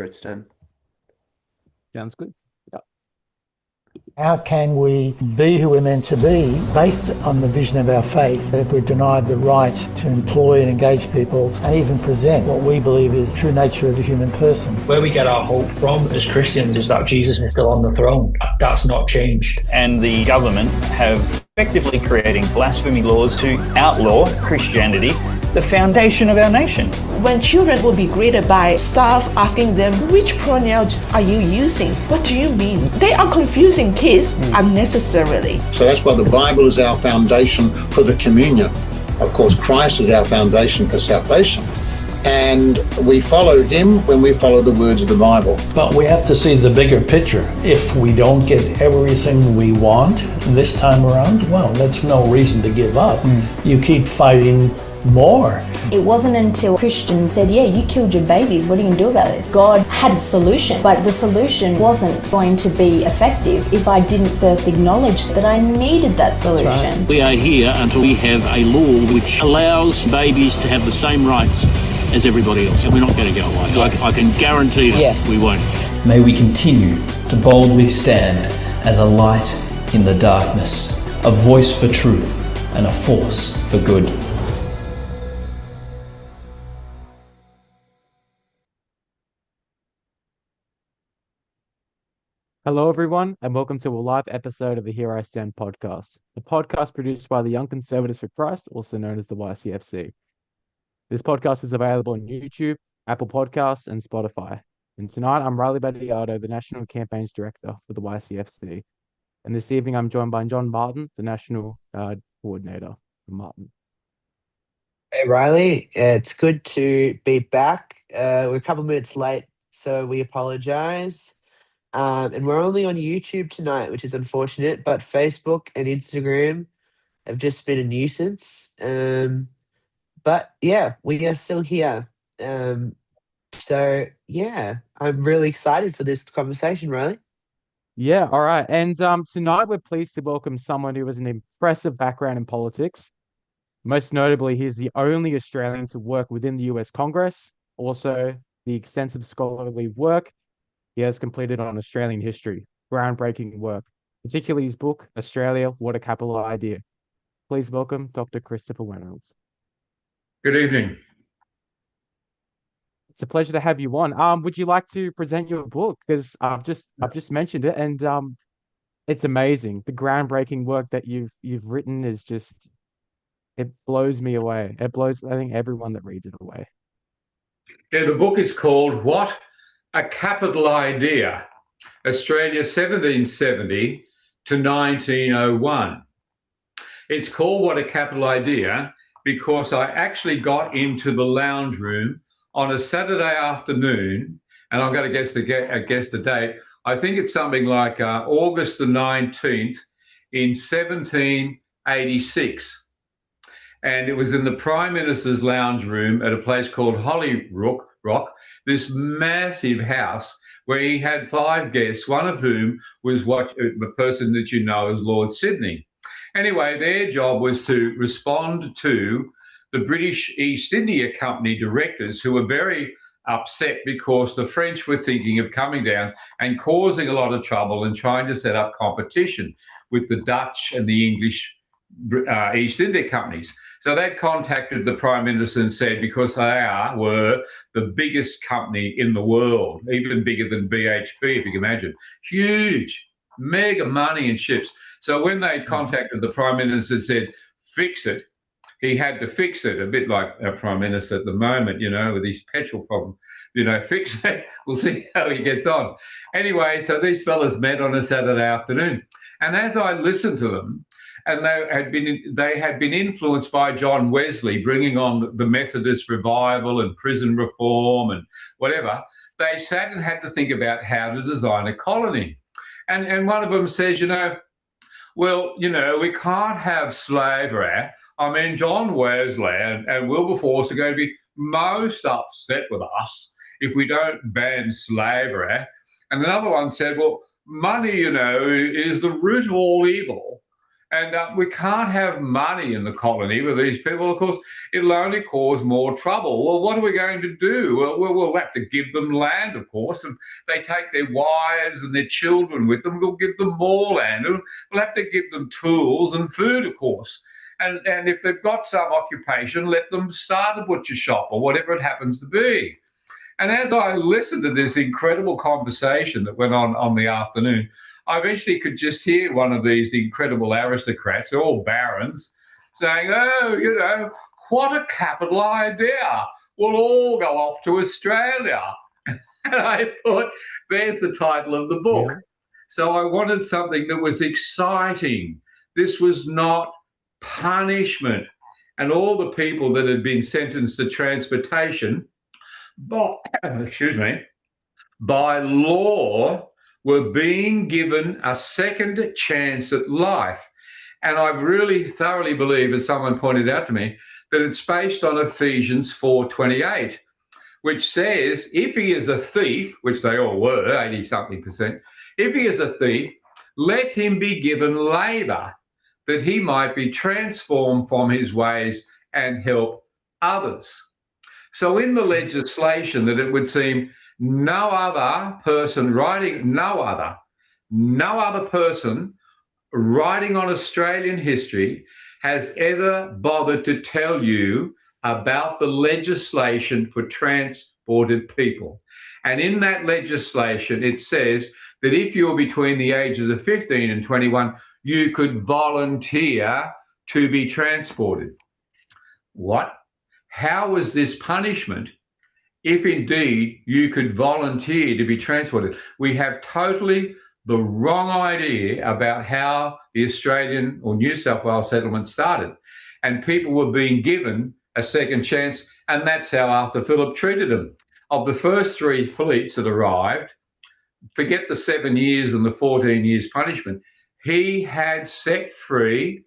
after it's done. Sounds good. How can we be who we're meant to be based on the vision of our faith if we're denied the right to employ and engage people and even present what we believe is the true nature of the human person? Where we get our hope from as Christians is that Jesus is still on the throne. That's not changed. And the government have effectively creating blasphemy laws to outlaw Christianity, the foundation of our nation. When children will be greeted by staff asking them, which pronouns are you using? What do you mean? They are confusing kids unnecessarily. So that's why the Bible is our foundation for the communion. Of course, Christ is our foundation for salvation. And we follow him when we follow the words of the Bible. But we have to see the bigger picture. If we don't get everything we want this time around, well, that's no reason to give up. You keep fighting more. It wasn't until Christians said, yeah, you killed your babies, what are you going to do about this? God had a solution, but the solution wasn't going to be effective if I didn't first acknowledge that I needed that solution. Right. We are here until we have a law which allows babies to have the same rights as everybody else, and we're not going to go away. I can guarantee that we won't. May we continue to boldly stand as a light in the darkness, a voice for truth and a force for good. Hello, everyone, and welcome to a live episode of the Here I Stand podcast, a podcast produced by the Young Conservatives for Christ, also known as the YCFC. This podcast is available on YouTube, Apple Podcasts, and Spotify. And tonight, I'm Riley Battitio, the National Campaigns Director for the YCFC. And this evening, I'm joined by John Martin, the National Coordinator for Martin. Hey, Riley. It's good to be back. We're a couple minutes late, so we apologize. And we're only on YouTube tonight, which is unfortunate, but Facebook and Instagram have just been a nuisance. But yeah, we are still here. So yeah, I'm really excited for this conversation, Riley. Yeah, all right. And tonight we're pleased to welcome someone who has an impressive background in politics. Most notably, he's the only Australian to work within the US Congress. Also, the extensive scholarly work he has completed on Australian history, groundbreaking work, particularly his book, Australia, What a Capital Idea. Please welcome Dr. Christopher Reynolds. Good evening. It's a pleasure to have you on. Would you like to present your book? Because I've just mentioned it, and it's amazing. The groundbreaking work that you've written is just, it blows me away. It blows, I think, everyone that reads it away. Yeah, the book is called What a Capital Idea, Australia 1770 to 1901. It's called What a Capital Idea because I actually got into the lounge room on a Saturday afternoon, and I'm going to guess the date. I think it's something like August the 19th in 1786. And it was in the Prime Minister's lounge room at a place called Holyrook, this massive house where he had 5 guests, one of whom was the person that you know as Lord Sydney. Anyway, their job was to respond to the British East India Company directors who were very upset because the French were thinking of coming down and causing a lot of trouble and trying to set up competition with the Dutch and the English East India companies. So they contacted the Prime Minister and said, because they were the biggest company in the world, even bigger than BHP, if you can imagine, huge, mega money and ships. So when they contacted the Prime Minister and said, fix it, he had to fix it, a bit like our Prime Minister at the moment, with his petrol problem, fix it, we'll see how he gets on. Anyway, so these fellas met on a Saturday afternoon. And as I listened to them, and they had been influenced by John Wesley, bringing on the Methodist revival and prison reform and whatever. They sat and had to think about how to design a colony. And one of them says, we can't have slavery. I mean, John Wesley and Wilberforce are going to be most upset with us if we don't ban slavery. And another one said, well, money, is the root of all evil. And we can't have money in the colony with these people. Of course, it'll only cause more trouble. Well, what are we going to do? Well, we'll have to give them land, of course, and they take their wives and their children with them. We'll give them more land. We'll have to give them tools and food, of course. And if they've got some occupation, let them start a butcher shop or whatever it happens to be. And as I listened to this incredible conversation that went on the afternoon, I eventually could just hear one of these incredible aristocrats, they're all barons, saying, oh, you know, what a capital idea. We'll all go off to Australia. And I thought, there's the title of the book. Yeah. So I wanted something that was exciting. This was not punishment. And all the people that had been sentenced to transportation, by law, were being given a second chance at life. And I really thoroughly believe, as someone pointed out to me, that it's based on Ephesians 4:28, which says, if he is a thief, which they all were, 80-something%, if he is a thief, let him be given labour, that he might be transformed from his ways and help others. So in the legislation, that it would seem no other person writing on Australian history has ever bothered to tell you about the legislation for transported people. And in that legislation, it says that if you're between the ages of 15 and 21, you could volunteer to be transported. What? How was this punishment if indeed you could volunteer to be transported? We have totally the wrong idea about how the Australian or New South Wales settlement started. And people were being given a second chance, and that's how Arthur Phillip treated them. Of the first 3 fleets that arrived, forget the 7 years and the 14 years punishment, he had set free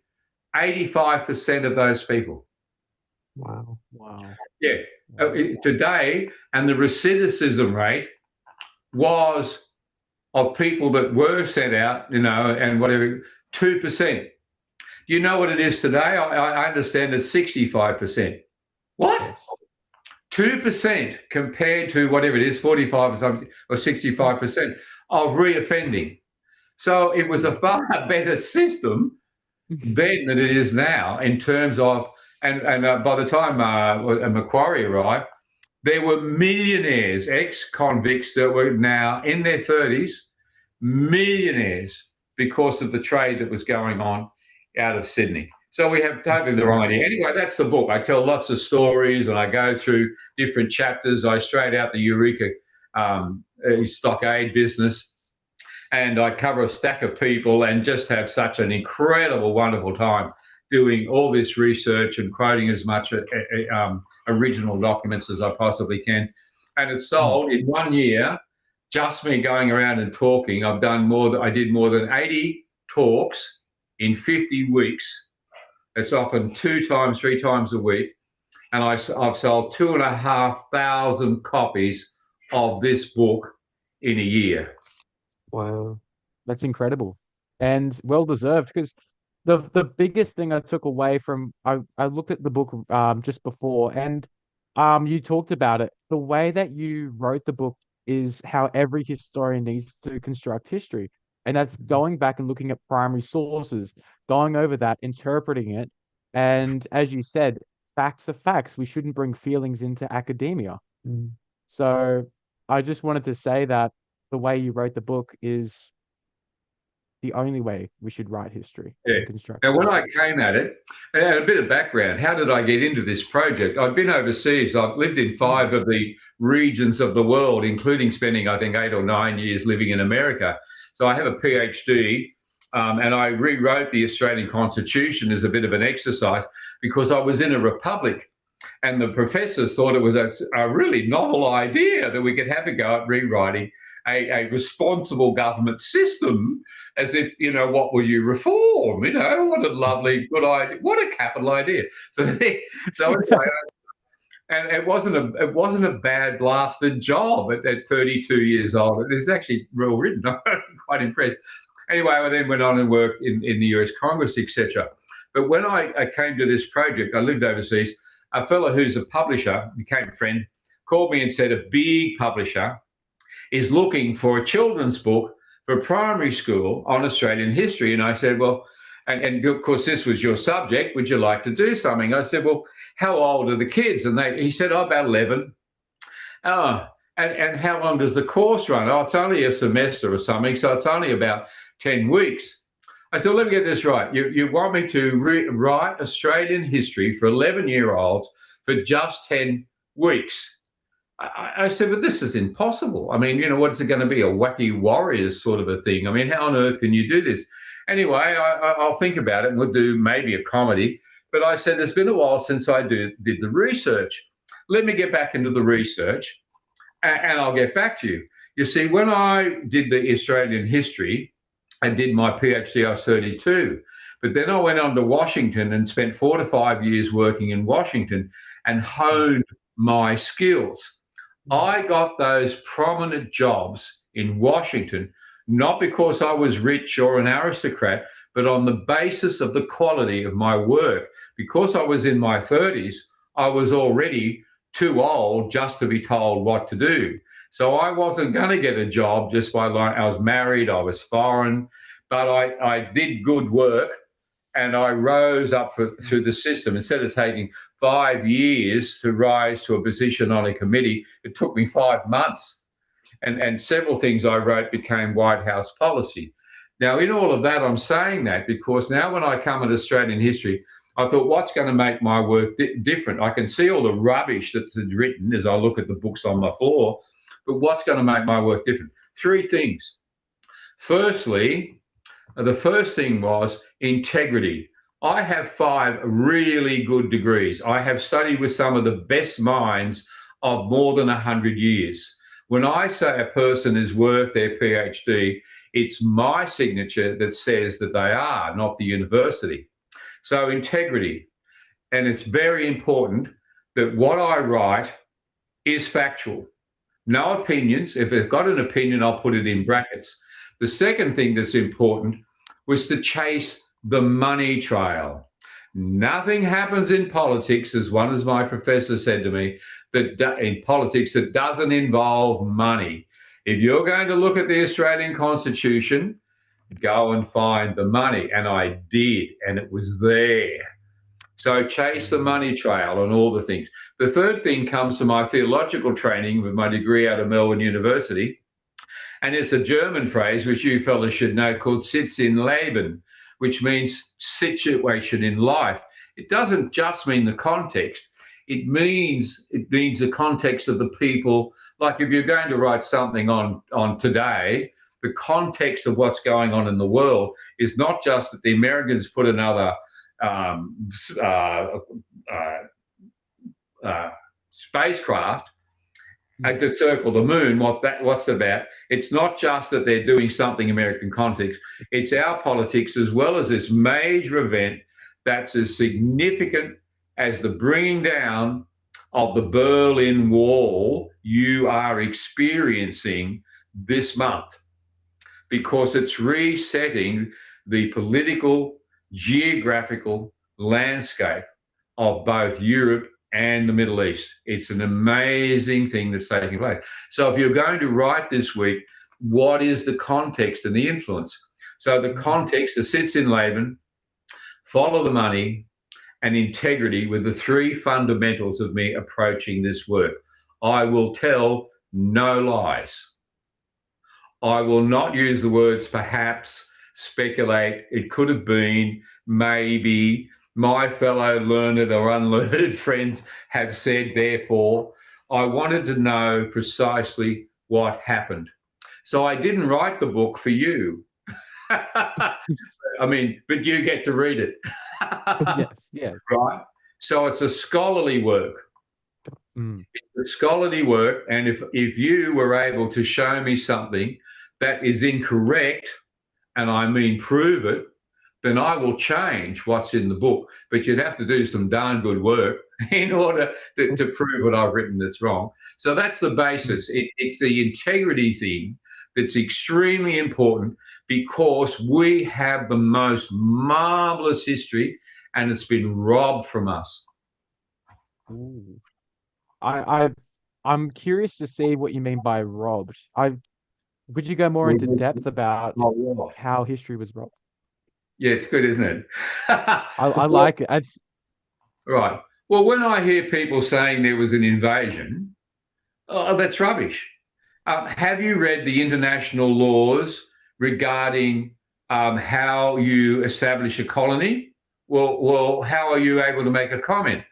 85% of those people. Wow. Yeah. Today, and the recidivism rate was of people that were sent out, you know, and whatever, 2%. Do you know what it is today? I understand it's 65%. What? 2% compared to whatever it is, 45 or something, or 65% of reoffending. So it was a far better system then than it is now in terms of, and by the time Macquarie arrived, there were millionaires, ex-convicts that were now in their 30s, millionaires because of the trade that was going on out of Sydney. So we have totally the wrong idea. Anyway, that's the book. I tell lots of stories and I go through different chapters. I straight out the Eureka stockade business, and I cover a stack of people and just have such an incredible, wonderful time doing all this research and quoting as much original documents as I possibly can. And it's sold in 1 year, just me going around and talking. I did more than 80 talks in 50 weeks. It's often 2 times, 3 times a week. And I've sold 2,500 copies of this book in a year. Wow. That's incredible. And well deserved, because the biggest thing I took away from, I looked at the book just before, and you talked about it. The way that you wrote the book is how every historian needs to construct history. And that's going back and looking at primary sources, going over that, interpreting it. And as you said, facts are facts. We shouldn't bring feelings into academia. So I just wanted to say that the way you wrote the book is the only way we should write history. Yeah. Now, when I came at it, and a bit of background, how did I get into this project? I've been overseas. I've lived in 5 of the regions of the world, including spending, I think, 8 or 9 years living in America. So I have a PhD, and I rewrote the Australian Constitution as a bit of an exercise because I was in a republic. And the professors thought it was a really novel idea that we could have a go at rewriting a responsible government system, as if, you know, what will you reform? You know, what a lovely, good idea. What a capital idea. So anyway, and it wasn't a bad blasted job at 32 years old. It is actually well written. I'm quite impressed. Anyway, I then went on and worked in the US Congress, etc. But when I came to this project, I lived overseas. A fellow who's a publisher, became a friend, called me and said a big publisher is looking for a children's book for primary school on Australian history. And I said, well, and of course, this was your subject. Would you like to do something? I said, well, how old are the kids? And he said, oh, about 11. Oh, and how long does the course run? Oh, it's only a semester or something, so it's only about 10 weeks. I said, let me get this right. You want me to write Australian history for 11-year-olds for just 10 weeks? I said, but this is impossible. I mean, what is it going to be, a wacky warriors sort of a thing? I mean, how on earth can you do this? Anyway, I'll think about it, and we'll do maybe a comedy. But I said, it's been a while since I did the research. Let me get back into the research, and I'll get back to you. You see, when I did the Australian history and did my PhD, I was 32. But then I went on to Washington and spent 4 to 5 years working in Washington and honed my skills. I got those prominent jobs in Washington, not because I was rich or an aristocrat, but on the basis of the quality of my work. Because I was in my 30s, I was already too old just to be told what to do. So I wasn't going to get a job just by I was married, I was foreign, but I did good work. And I rose up through the system. Instead of taking 5 years to rise to a position on a committee, it took me 5 months. And several things I wrote became White House policy. Now, in all of that, I'm saying that because now when I come at Australian history, I thought, what's going to make my work different? I can see all the rubbish that's written as I look at the books on my floor, but what's going to make my work different? 3 things. Firstly, the first thing was integrity. I have 5 really good degrees. I have studied with some of the best minds of more than 100 years. When I say a person is worth their PhD, it's my signature that says that they are, not the university. So integrity. And it's very important that what I write is factual. No opinions. If I've got an opinion, I'll put it in brackets. The second thing that's important was to chase the money trail. Nothing happens in politics, as one of my professors said to me, that in politics that doesn't involve money. If you're going to look at the Australian Constitution, go and find the money. And I did, and it was there. So chase the money trail and all the things. The third thing comes from my theological training with my degree out of Melbourne University. And it's a German phrase, which you fellas should know, called Sitz in Leben, which means situation in life. It doesn't just mean the context. It means the context of the people. Like if you're going to write something on today, the context of what's going on in the world is not just that the Americans put another spacecraft to circle the moon. What's about? It's not just that they're doing something American context. It's our politics as well as this major event that's as significant as the bringing down of the Berlin Wall you are experiencing this month, because it's resetting the political, geographical landscape of both Europe and the Middle East. It's an amazing thing that's taking place. So if you're going to write this week, what is the context and the influence? So the context that sits in Laban, follow the money, and integrity were the 3 fundamentals of me approaching this work. I will tell no lies. I will not use the words perhaps, speculate, it could have been, maybe, my fellow learned or unlearned friends have said, therefore. I wanted to know precisely what happened. So I didn't write the book for you. I mean, but you get to read it. Yes. Right? So it's a scholarly work. It's a scholarly work, and if you were able to show me something that is incorrect, and I mean prove it, then I will change what's in the book. But you'd have to do some darn good work in order to prove what I've written that's wrong. So that's the basis. It's the integrity thing that's extremely important, because we have the most marvelous history and it's been robbed from us. Ooh. I'm curious to see what you mean by robbed. Could you go more into depth about how history was robbed? Yeah, it's good, isn't it? I like it. Right. Well, when I hear people saying there was an invasion, that's rubbish. Have you read the international laws regarding how you establish a colony? Well, how are you able to make a comment?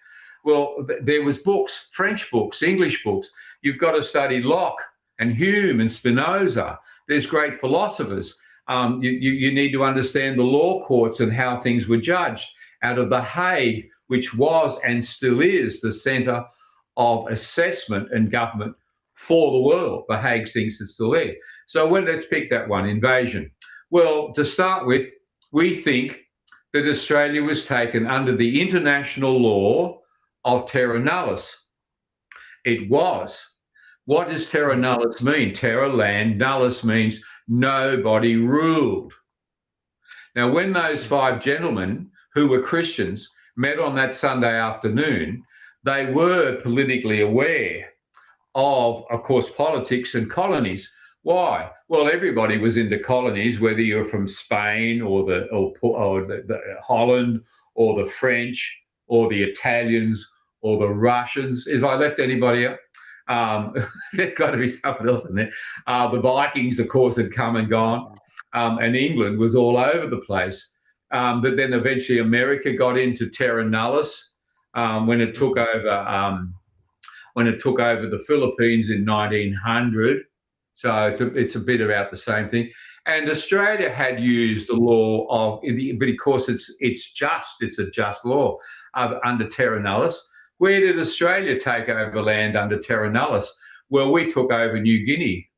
Well, there was books, French books, English books. You've got to study Locke and Hume and Spinoza. There's great philosophers. You need to understand the law courts and how things were judged out of The Hague, which was and still is the centre of assessment and government for the world. The Hague thinks it's still there. So let's pick that one, invasion. Well, to start with, we think that Australia was taken under the international law of terra nullius. It was. What does terra nullius mean? Terra, land, nullius means nobody ruled. Now, when those 5 gentlemen who were Christians met on that Sunday afternoon, they were politically aware of course, politics and colonies. Why? Well, everybody was into colonies, whether you're from Spain or the Holland or the French or the Italians or the Russians. If I left anybody out, there's got to be something else in there. The Vikings, of course, had come and gone, and England was all over the place. But then eventually America got into terra nullius when it took over. When it took over the Philippines in 1900. So it's a bit about the same thing. And Australia had used the law but of course it's a just law under terra nullius. Where did Australia take over land under terra nullius? Well, we took over New Guinea.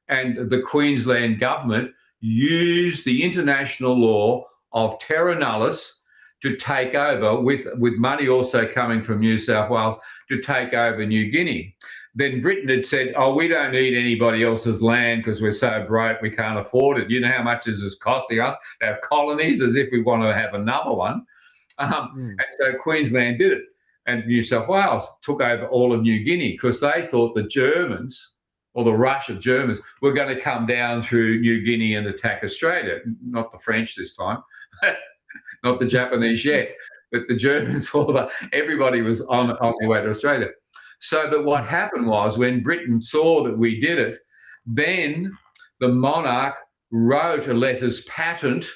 And the Queensland government used the international law of terra nullius to take over, with money also coming from New South Wales, to take over New Guinea. Then Britain had said, we don't need anybody else's land because we're so broke we can't afford it. You know how much this is costing us, our colonies, as if we want to have another one. And so Queensland did it. And New South Wales took over all of New Guinea because they thought the Germans, or the Russian Germans, were going to come down through New Guinea and attack Australia. Not the French this time. Not the Japanese yet, but the Germans, everybody was on their way to Australia. So, but what happened was when Britain saw that we did it, then the monarch wrote a letters patent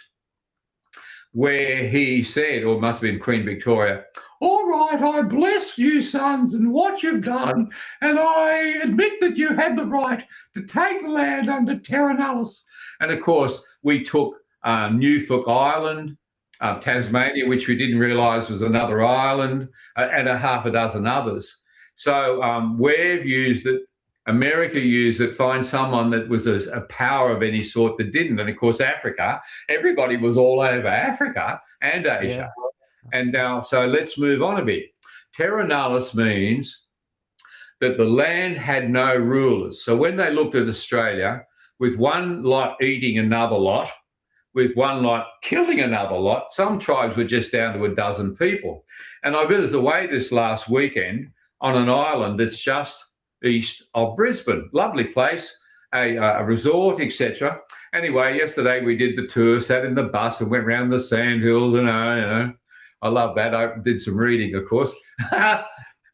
where he said, or it must have been Queen Victoria, all right, I bless you, sons, and what you've done, and I admit that you had the right to take the land under terra nullius. And of course, we took Norfolk Island, Tasmania, which we didn't realise was another island, and a half a dozen others. So we've used it, America used it, find someone that was a power of any sort that didn't. And of course, Africa, everybody was all over Africa and Asia. Yeah. And now, so let's move on a bit. Terra nullius means that the land had no rulers. So when they looked at Australia, with one lot eating another lot, with one lot killing another lot, some tribes were just down to a dozen people. And I was away this last weekend on an island that's just east of Brisbane. Lovely place, a resort, etc. Anyway, yesterday we did the tour, sat in the bus and went around the sandhills, and I love that. I did some reading, of course.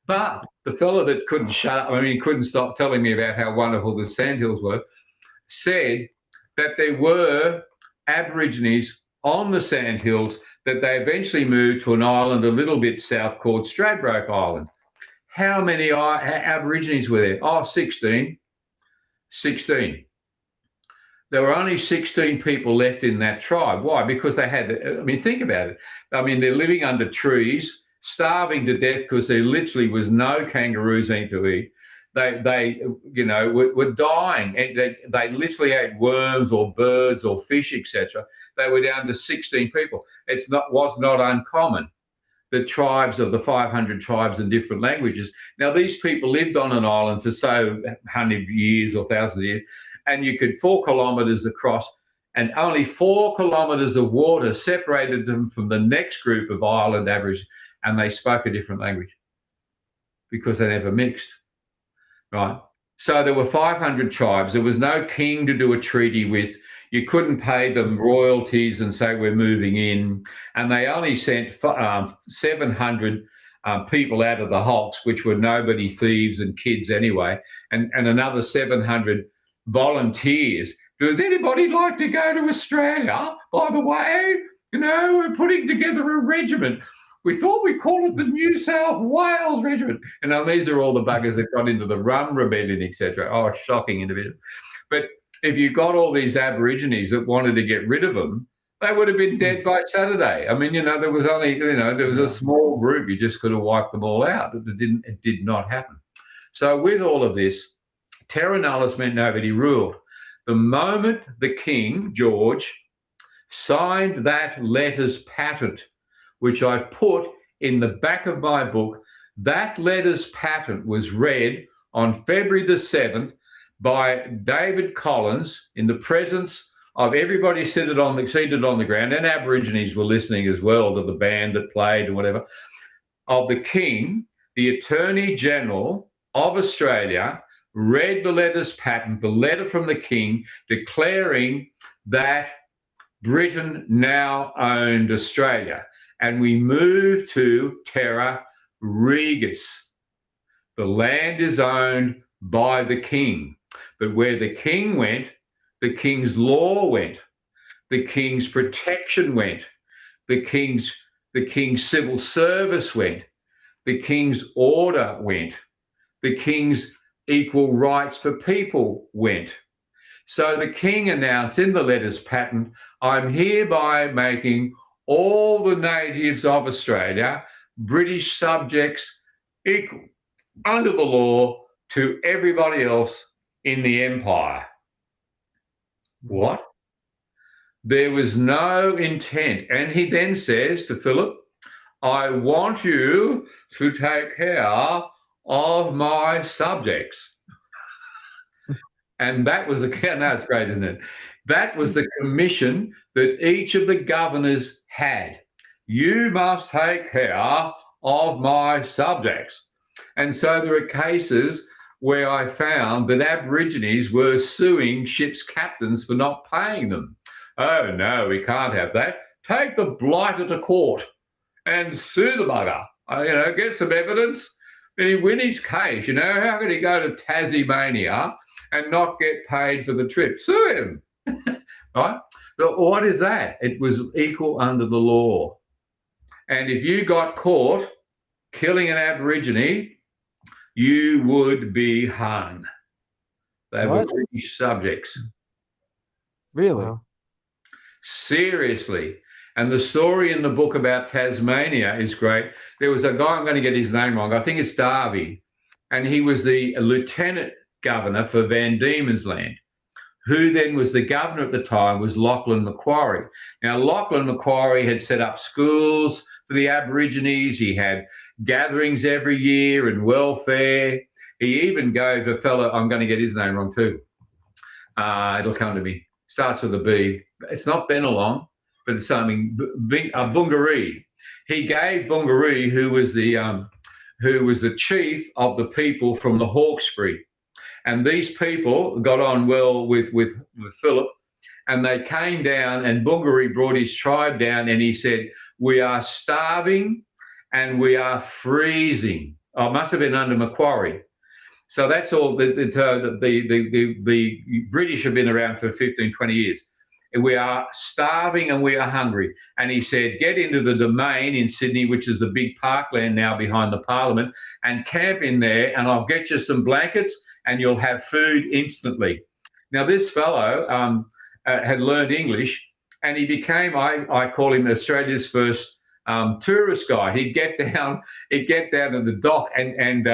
But the fellow that couldn't shut up, couldn't stop telling me about how wonderful the sandhills were, said that there were Aborigines on the sandhills, that they eventually moved to an island a little bit south called Stradbroke Island. How many Aborigines were there? 16. 16. There were only 16 people left in that tribe. Why? Because they had, think about it. They're living under trees, starving to death because there literally was no kangaroos to eat. they were dying, and they literally had worms or birds or fish, etc. They were down to 16 people. Was not uncommon. The tribes of the 500 tribes and different languages. Now, these people lived on an island for so 100 years or 1,000 years, and you could 4 kilometres across, and only 4 kilometres of water separated them from the next group of island Aboriginals, and they spoke a different language because they never mixed, right? So there were 500 tribes. There was no king to do a treaty with. You couldn't pay them royalties and say we're moving in. And they only sent 700 people out of the hulks, which were nobody, thieves and kids anyway, and another 700 volunteers. Does anybody like to go to Australia? By the way, we're putting together a regiment. We thought we'd call it the New South Wales Regiment. And these are all the buggers that got into the Rum Rebellion, etc. Oh, shocking individual. But if you got all these Aborigines that wanted to get rid of them, they would have been dead by Saturday. I mean, there was only, there was a small group. You just could have wiped them all out. It did not happen. So with all of this, terra nullius meant nobody ruled. The moment the King, George, signed that letters patent, which I put in the back of my book, that letters patent was read on February the 7th by David Collins in the presence of everybody seated on the ground, and Aborigines were listening as well to the band that played and whatever, of the King. The Attorney General of Australia read the letters patent, the letter from the King declaring that Britain now owned Australia. And we moved to terra regis. The land is owned by the King. But where the King went, the King's law went, the King's protection went, the King's civil service went, the King's order went, the King's equal rights for people went. So the King announced in the letters patent, I'm hereby making all the natives of Australia British subjects equal under the law to everybody else in the empire. What? There was no intent. And he then says to Philip, I want you to take care of my subjects. And that was now it's great, isn't it? That was the commission that each of the governors had. You must take care of my subjects. And so there are cases where I found that Aborigines were suing ships' captains for not paying them. Oh, no, we can't have that. Take the blighter to court and sue the bugger. Get some evidence. And he win his case. How can he go to Tasmania and not get paid for the trip? Sue him. Right? But what is that? It was equal under the law. And if you got caught killing an Aborigine, you would be hung. They were British subjects. Really? Wow. Seriously. And the story in the book about Tasmania is great. There was a guy, I'm going to get his name wrong, I think it's Darby, and he was the lieutenant governor for Van Diemen's Land. Who then was the governor at the time was Lachlan Macquarie. Now, Lachlan Macquarie had set up schools for the Aborigines. He had gatherings every year and welfare. He even gave a fellow, I'm going to get his name wrong too. It'll come to me. Starts with a B. It's not Benelong, but it's something, Bungaree. He gave Bungaree, who was the chief of the people from the Hawkesbury. And these people got on well with Philip, and they came down, and Bungaree brought his tribe down, and he said, we are starving and we are freezing. Oh, it must have been under Macquarie. So that's all. The British have been around for 15, 20 years. We are starving and we are hungry. And he said, get into the Domain in Sydney, which is the big parkland now behind the Parliament, and camp in there, and I'll get you some blankets and you'll have food instantly. Now, this fellow had learned English, and he became, I call him Australia's first tourist guide. He'd get down to the dock, and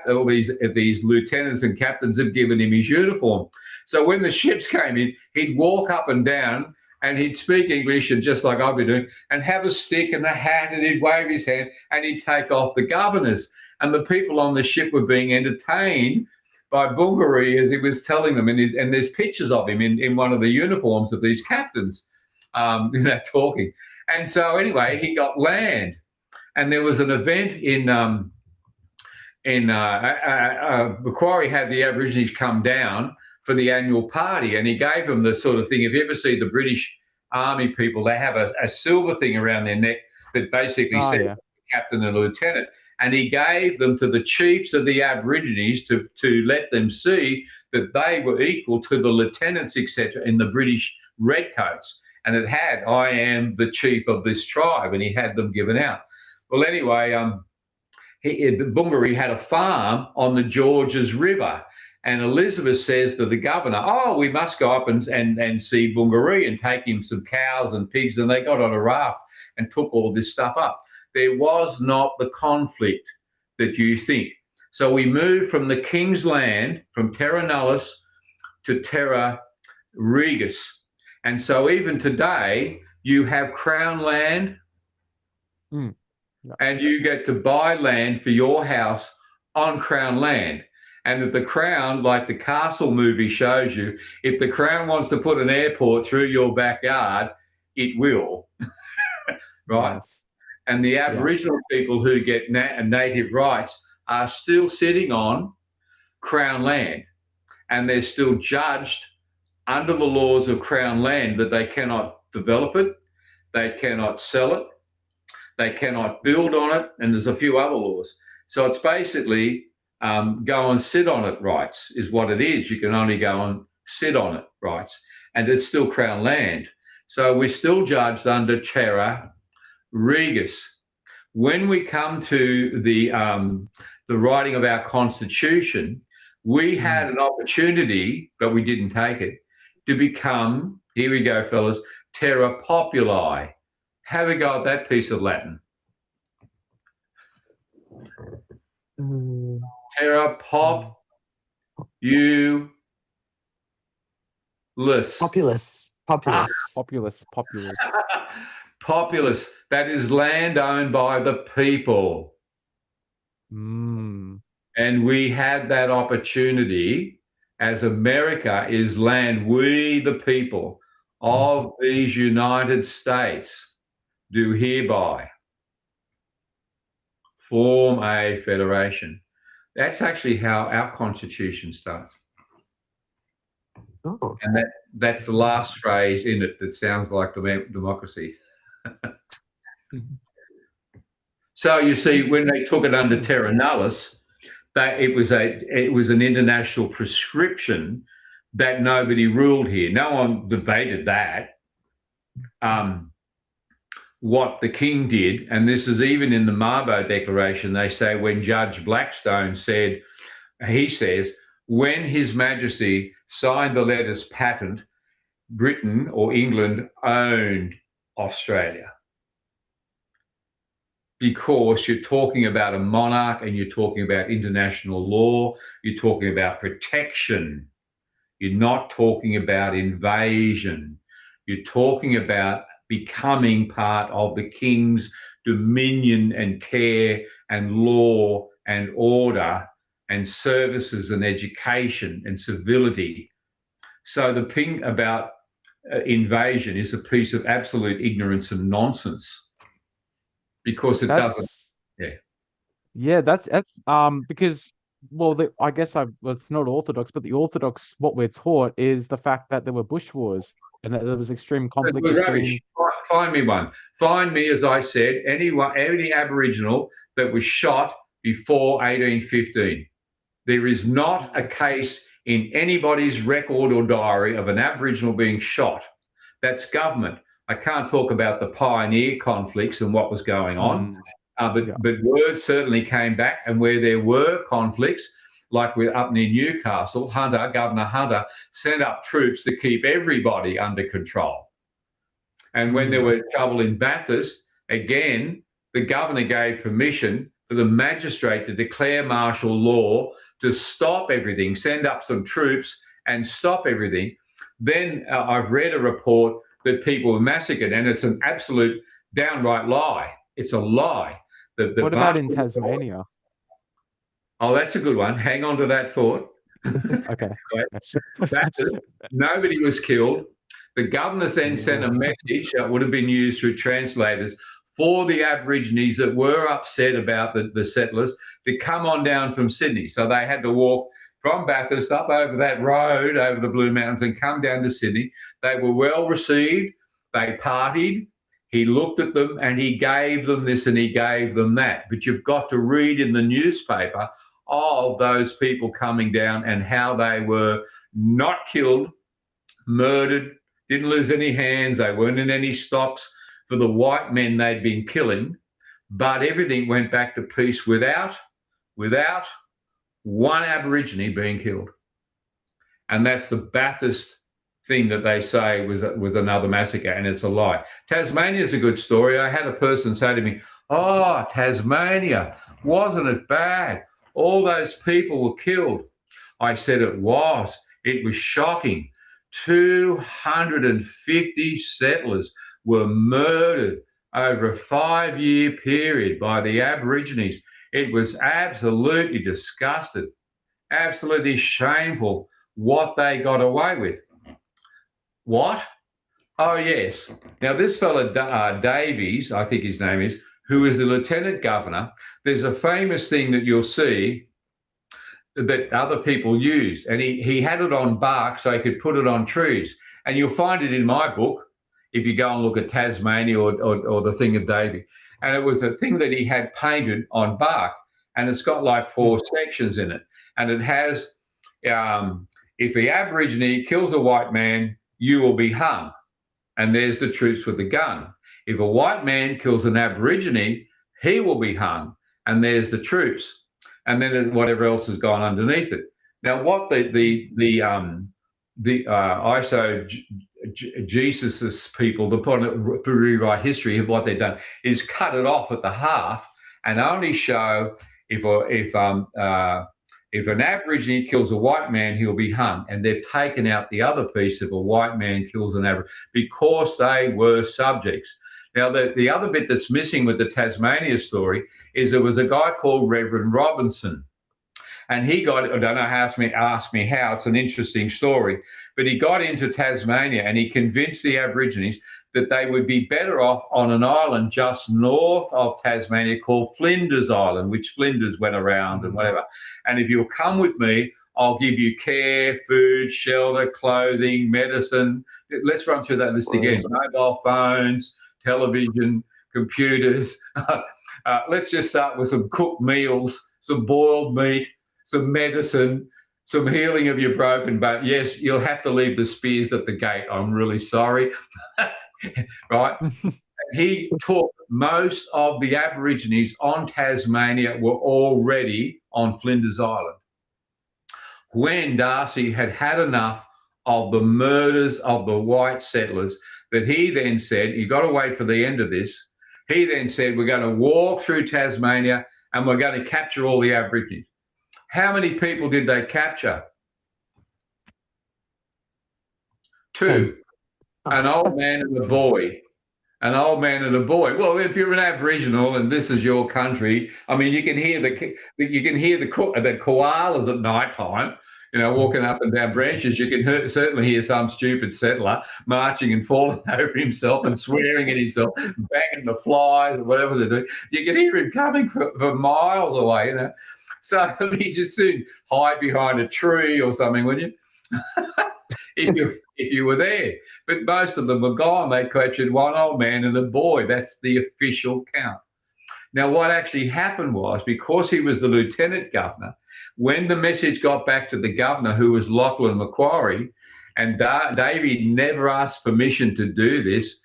all these lieutenants and captains had given him his uniform. So when the ships came in, he'd walk up and down, and he'd speak English, and just like I've been doing, and have a stick and a hat, and he'd wave his hand, and he'd take off the governors. And the people on the ship were being entertained by Bungaree as he was telling them, and there's pictures of him in one of the uniforms of these captains, talking. And so anyway, he got land, and there was an event in Macquarie had the Aborigines come down for the annual party, and he gave them the sort of thing. If you ever see the British Army people, they have a silver thing around their neck that basically says captain and lieutenant. And he gave them to the chiefs of the Aborigines to let them see that they were equal to the lieutenants, etc., in the British redcoats. And it had, I am the chief of this tribe, and he had them given out. Well, anyway, Bungaree had a farm on the Georges River, and Elizabeth says to the governor, "Oh, we must go up and see Bungaree and take him some cows and pigs." And they got on a raft and took all this stuff up. There was not the conflict that you think. So we moved from the King's Land, from Terra Nullius to Terra Regis. And so even today, you have Crown land, and you get to buy land for your house on Crown land. And if the Crown, like the Castle movie shows you, if the Crown wants to put an airport through your backyard, it will, right? Yes. And the Aboriginal people who get native rights are still sitting on Crown land, and they're still judged under the laws of Crown land that they cannot develop it, they cannot sell it, they cannot build on it, and there's a few other laws. So it's basically go and sit on it rights is what it is. You can only go and sit on it rights, and it's still Crown land. So we're still judged under Terra Regis. When we come to the writing of our Constitution, we had an opportunity, but we didn't take it, to become, here we go, fellas, terra populi. Have a go at that piece of Latin. Terra populus. Populus. Populus. That is land owned by the people. And we had that opportunity, as America is land, we the people of these United States do hereby form a federation. That's actually how our Constitution starts. Oh. And that's the last phrase in it that sounds like democracy. So you see, when they took it under Terra Nullius, that it was an international prescription that nobody ruled here. No one debated that. What the king did, and this is even in the Mabo Declaration, they say when Judge Blackstone said, he says, when His Majesty signed the letters patent, Britain or England owned Australia. Because you're talking about a monarch and you're talking about international law, you're talking about protection. You're not talking about invasion. You're talking about becoming part of the king's dominion and care and law and order and services and education and civility. So the thing about invasion is a piece of absolute ignorance and nonsense, because doesn't. Yeah, that's because, well, I guess it's not orthodox, but the orthodox, what we're taught is the fact that there were bush wars and that there was extreme conflict between. Find me one. Find me, as I said, any Aboriginal that was shot before 1815. There is not a case in anybody's record or diary of an Aboriginal being shot. That's government. I can't talk about the pioneer conflicts and what was going on, but word certainly came back, and where there were conflicts, like we're up near Newcastle, Governor Hunter sent up troops to keep everybody under control. And when there was trouble in Bathurst, again, the governor gave permission for the magistrate to declare martial law to stop everything, send up some troops and stop everything. Then I've read a report that people were massacred, and it's an absolute downright lie. It's a lie. What about in Tasmania? Oh, that's a good one. Hang on to that thought. Okay. Nobody was killed. The governors then sent a message that would have been used through translators for the Aborigines that were upset about the settlers to come on down from Sydney. So they had to walk from Bathurst up over that road over the Blue Mountains and come down to Sydney. They were well received. They partied. He looked at them and he gave them this and he gave them that. But you've got to read in the newspaper of those people coming down and how they were not killed, murdered, didn't lose any hands. They weren't in any stocks for the white men they'd been killing. But everything went back to peace without one Aborigine being killed. And that's the Bathurst thing that they say was another massacre, and it's a lie. Tasmania's a good story. I had a person say to me, "Oh, Tasmania, wasn't it bad? All those people were killed." I said it was. It was shocking. 250 settlers were murdered over a 5-year period by the Aborigines. It was absolutely disgusting, absolutely shameful what they got away with. What? Oh, yes. Now, this fella, Davies, I think his name is, who is the lieutenant governor, there's a famous thing that you'll see that other people used, and he had it on bark so he could put it on trees. And you'll find it in my book if you go and look at Tasmania or the thing of Davy. And it was a thing that he had painted on bark, and it's got like 4 sections in it. And it has, if the Aborigine kills a white man, you will be hung. And there's the troops with the gun. If a white man kills an Aborigine, he will be hung. And there's the troops. And then whatever else has gone underneath it. Now, what the Jesus people, the rewrite history of what they've done is cut it off at the half and only show if an Aborigine kills a white man, he'll be hung. And they've taken out the other piece if a white man kills an Aborigine because they were subjects. Now, the other bit that's missing with the Tasmania story is there was a guy called Reverend Robinson. And he got, I don't know, ask me how, it's an interesting story, but he got into Tasmania and he convinced the Aborigines that they would be better off on an island just north of Tasmania called Flinders Island, which Flinders went around and whatever. And if you'll come with me, I'll give you care, food, shelter, clothing, medicine. Let's run through that list again. Mobile phones, television, computers. Let's just start with some cooked meals, some boiled meat, some medicine, some healing of your broken bone. Yes, you'll have to leave the spears at the gate. I'm really sorry. Right? He took most of the Aborigines on Tasmania were already on Flinders Island. When Darcy had had enough of the murders of the white settlers, that he then said, you've got to wait for the end of this. He then said, we're going to walk through Tasmania and we're going to capture all the Aborigines. How many people did they capture? 2. An old man and a boy. An old man and a boy. Well, if you're an Aboriginal and this is your country, I mean, you can hear the koalas at night time, walking up and down branches. You can certainly hear some stupid settler marching and falling over himself and swearing at himself, banging the flies or whatever they're doing. You can hear him coming for miles away, So you just soon hide behind a tree or something, wouldn't you? if you were there. But most of them were gone. They captured one old man and a boy. That's the official count. Now, what actually happened was, because he was the lieutenant governor, when the message got back to the governor, who was Lachlan Macquarie, and Davey never asked permission to do this,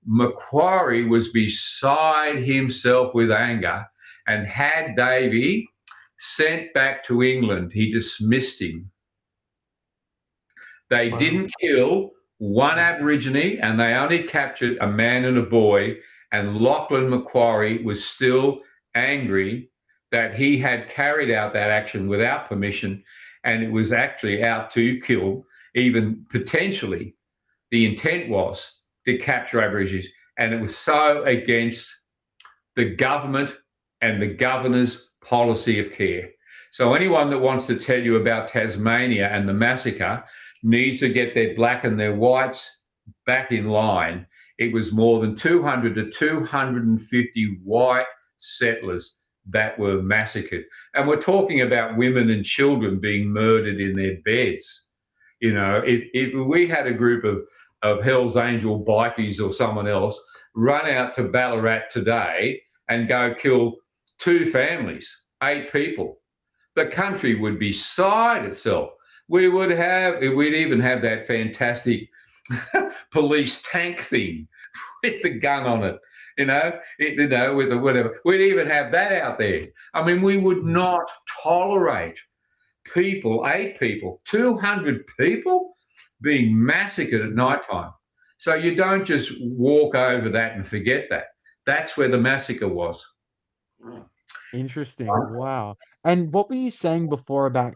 Macquarie was beside himself with anger and had Davey sent back to England. He dismissed him. They didn't kill one Aborigine, and they only captured a man and a boy, And Lachlan Macquarie was still angry that he had carried out that action without permission, and it was actually out to kill, even potentially the intent was to capture Aborigines. And it was so against the government and the governor's policy of care. So anyone that wants to tell you about Tasmania and the massacre needs to get their black and their whites back in line. It was more than 200 to 250 white settlers that were massacred. And we're talking about women and children being murdered in their beds. You know, if we had a group of Hell's Angel bikies or someone else run out to Ballarat today and go kill 2 families, 8 people, the country would be beside itself. We'd even have that fantastic police tank thing with the gun on it, with the whatever. We'd even have that out there. I mean, we would not tolerate people, 8 people, 200 people being massacred at nighttime. So you don't just walk over that and forget that. That's where the massacre was. Interesting. Wow. And what were you saying before about,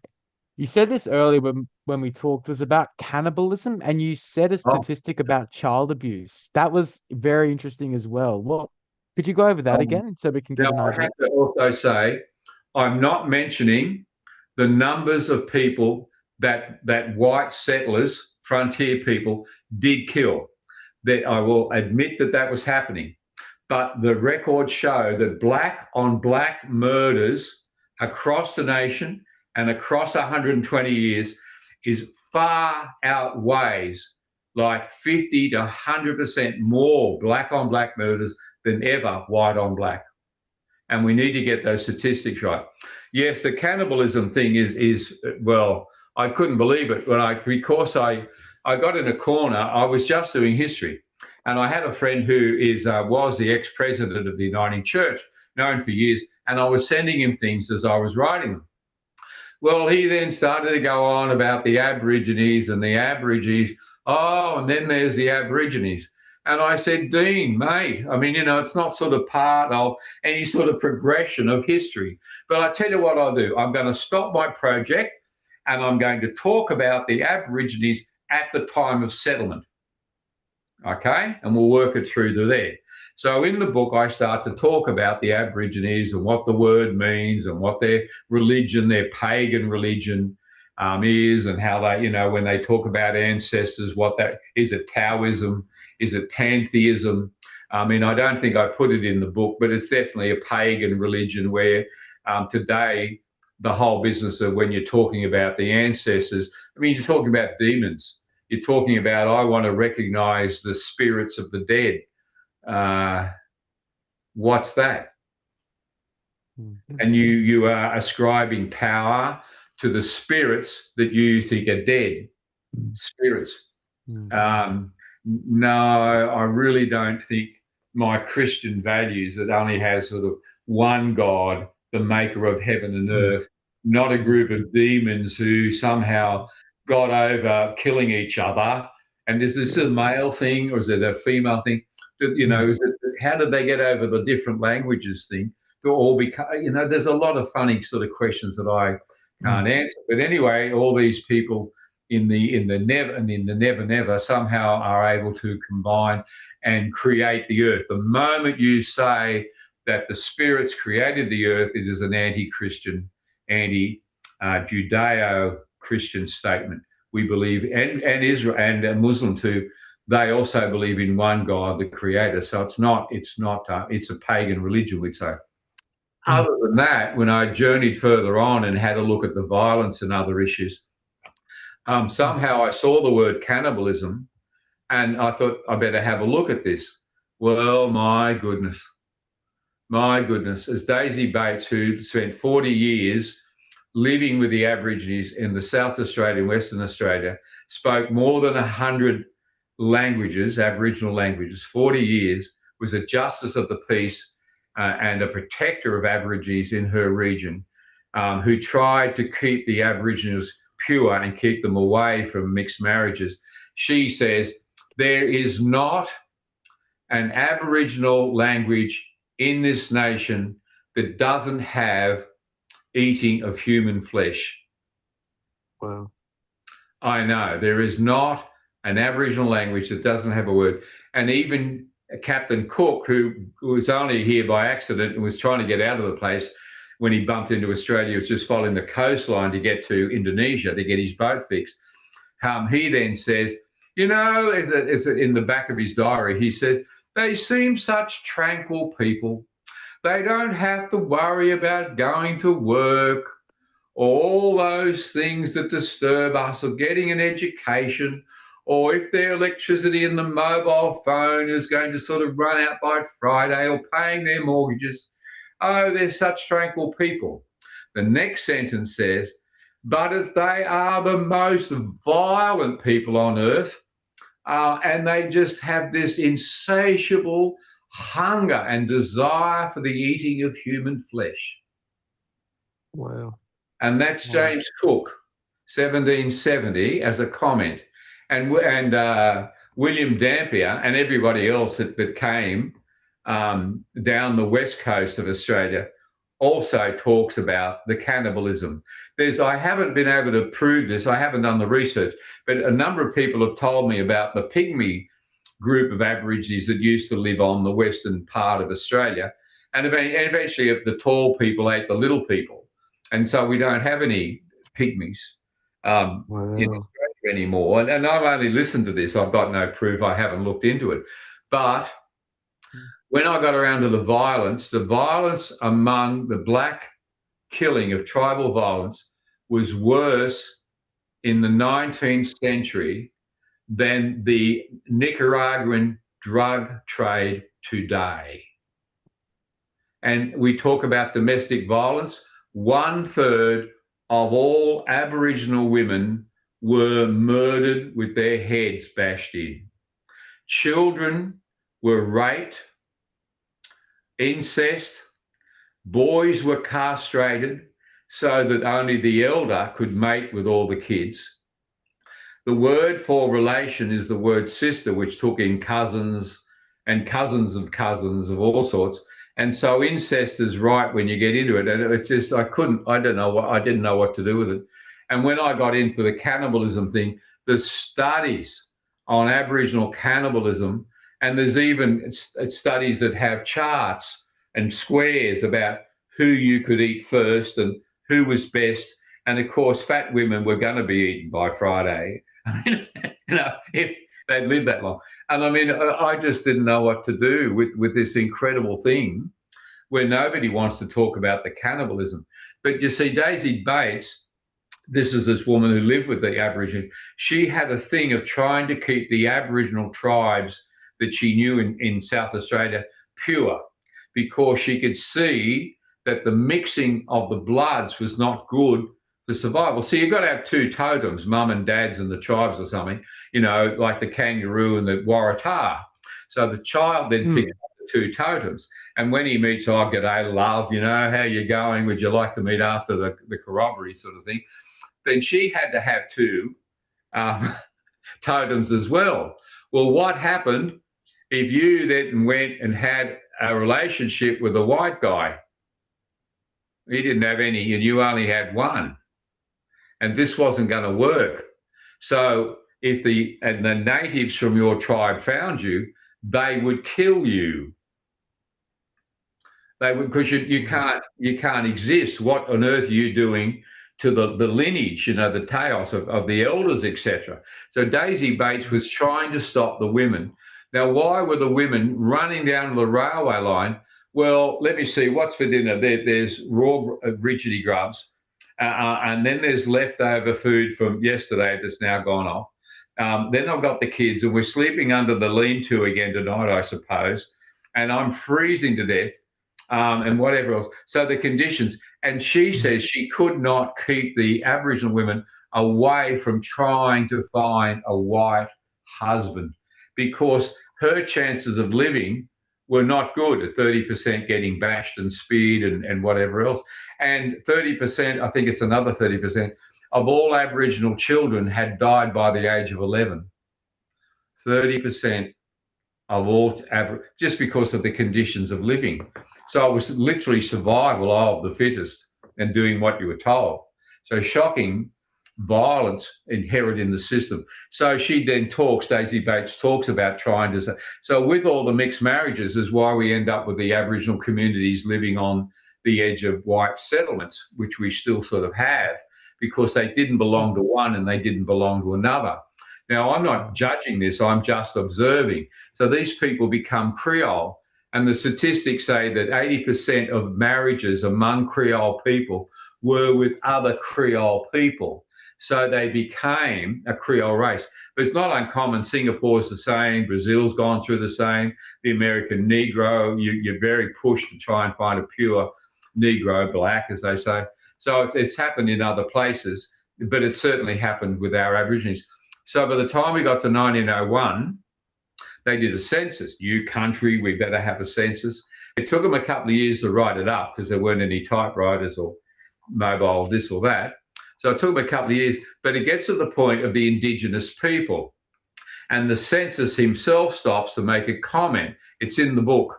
you said this earlier when we talked, was about cannibalism, and you said a statistic about child abuse. That was very interesting as well. Well, could you go over that again so we can get an Now, I idea? have to also say, I'm not mentioning the numbers of people that white settlers, frontier people, did kill. That I will admit that was happening. But the records show that black on black murders across the nation and across 120 years is far outweighs like 50 to 100% more black on black murders than ever white on black. And we need to get those statistics right. Yes, the cannibalism thing is well, I couldn't believe it because I got in a corner. I was just doing history. And I had a friend who was the ex-president of the Uniting Church, known for years, and I was sending him things as I was writing them. Well, he then started to go on about the Aborigines and the Aborigines. Oh, and then there's the Aborigines. And I said, Dean, mate, I mean, it's not sort of part of any sort of progression of history. But I tell you what I'll do. I'm going to stop my project and I'm going to talk about the Aborigines at the time of settlement. Okay, and we'll work it through to there. So in the book, I start to talk about the Aborigines and what the word means and what their religion, their pagan religion is, and how they, when they talk about ancestors, what that is. It Taoism? Is it pantheism? I mean, I don't think I put it in the book, but it's definitely a pagan religion where today the whole business of when you're talking about the ancestors, I mean, you're talking about demons. You're talking about, I want to recognize the spirits of the dead. What's that? Mm-hmm. And you are ascribing power to the spirits that you think are dead. Spirits. Mm-hmm. No, I really don't think my Christian values that only has sort of one God, the maker of heaven and earth, not a group of demons who somehow got over killing each other. And is this a male thing or is it a female thing? How did they get over the different languages thing to all become, there's a lot of funny sort of questions that I can't answer. But anyway, all these people in the never somehow are able to combine and create the earth. The moment you say that the spirits created the earth, it is an anti-Christian, Judeo-Christian statement. We believe, and Israel and Muslim too, they also believe in one God, the Creator. So it's a pagan religion, we'd say. Other than that, when I journeyed further on and had a look at the violence and other issues, somehow I saw the word cannibalism, and I thought I better have a look at this. Well, my goodness, as Daisy Bates, who spent 40 years living with the Aborigines in the South Australia and Western Australia, spoke more than 100 languages, Aboriginal languages, 40 years, was a justice of the peace and a protector of Aborigines in her region, who tried to keep the Aborigines pure and keep them away from mixed marriages. She says there is not an Aboriginal language in this nation that doesn't have eating of human flesh. Wow. I know there is not an Aboriginal language that doesn't have a word. And even Captain Cook, who was only here by accident and was trying to get out of the place when he bumped into Australia, was just following the coastline to get to Indonesia to get his boat fixed. He then says, you know, in the back of his diary, he says, they seem such tranquil people. They don't have to worry about going to work or all those things that disturb us, or getting an education, or if their electricity in the mobile phone is going to sort of run out by Friday, or paying their mortgages. Oh, they're such tranquil people. The next sentence says, but if they are the most violent people on earth, and they just have this insatiable hunger and desire for the eating of human flesh. Wow. And that's James Cook, 1770, as a comment. And William Dampier and everybody else that came down the west coast of Australia also talks about the cannibalism. I haven't been able to prove this, I haven't done the research, but a number of people have told me about the pygmy group of Aborigines that used to live on the western part of Australia. And eventually the tall people ate the little people. And so we don't have any pygmies in Australia anymore. And I've only listened to this. I've got no proof. I haven't looked into it. But when I got around to the violence among the black killing of tribal violence was worse in the 19th century than the Nicaraguan drug trade today. And we talk about domestic violence. 1/3 of all Aboriginal women were murdered with their heads bashed in. Children were raped, incest, boys were castrated so that only the elder could mate with all the kids. The word for relation is the word sister, which took in cousins and cousins of all sorts. And so incest is right when you get into it. And it's just, I didn't know what to do with it. And when I got into the cannibalism thing, the studies on Aboriginal cannibalism, and there's even studies that have charts and squares about who you could eat first and who was best. And of course, fat women were going to be eaten by Friday. I mean, if they'd lived that long. And I mean, I just didn't know what to do with this incredible thing where nobody wants to talk about the cannibalism. But you see, Daisy Bates, this is this woman who lived with the Aboriginal, she had a thing of trying to keep the Aboriginal tribes that she knew in South Australia pure, because she could see that the mixing of the bloods was not good for survival. So you've got to have two totems, mum and dads and the tribes or something, like the kangaroo and the waratah. So the child then picks up the two totems. And when he meets, oh, g'day, love, how you going? Would you like to meet after the corroboree sort of thing? Then she had to have two totems as well. Well, what happened if you then went and had a relationship with a white guy? He didn't have any and you only had one. And this wasn't going to work. So if the natives from your tribe found you, they would kill you. They would, because you can't exist. What on earth are you doing to the lineage, the taos of the elders, etc. So Daisy Bates was trying to stop the women. Now, why were the women running down the railway line? Well, let me see, what's for dinner? There's raw rigidity grubs. And then there's leftover food from yesterday that's now gone off. Then I've got the kids and we're sleeping under the lean-to again tonight, I suppose. And I'm freezing to death and whatever else. So the conditions. And she says she could not keep the Aboriginal women away from trying to find a white husband because her chances of living were not good at 30% getting bashed and speared and whatever else. And 30%, I think it's another 30%, of all Aboriginal children had died by the age of 11. 30% of all, just because of the conditions of living. So it was literally survival of the fittest and doing what you were told. So shocking violence inherent in the system. So she then Stacey Bates talks about trying to, so with all the mixed marriages is why we end up with the Aboriginal communities living on the edge of white settlements, which we still sort of have, because they didn't belong to one and they didn't belong to another. Now, I'm not judging this, I'm just observing. So these people become Creole, and the statistics say that 80% of marriages among Creole people were with other Creole people. So they became a Creole race. But it's not uncommon. Singapore's the same. Brazil's gone through the same. The American Negro, you're very pushed to try and find a pure Negro, black, as they say. So it's happened in other places, but it certainly happened with our Aborigines. So by the time we got to 1901, they did a census. New country, we better have a census. It took them a couple of years to write it up because there weren't any typewriters or mobile this or that. So it took them a couple of years, but it gets to the point of the Indigenous people. And the census himself stops to make a comment. It's in the book,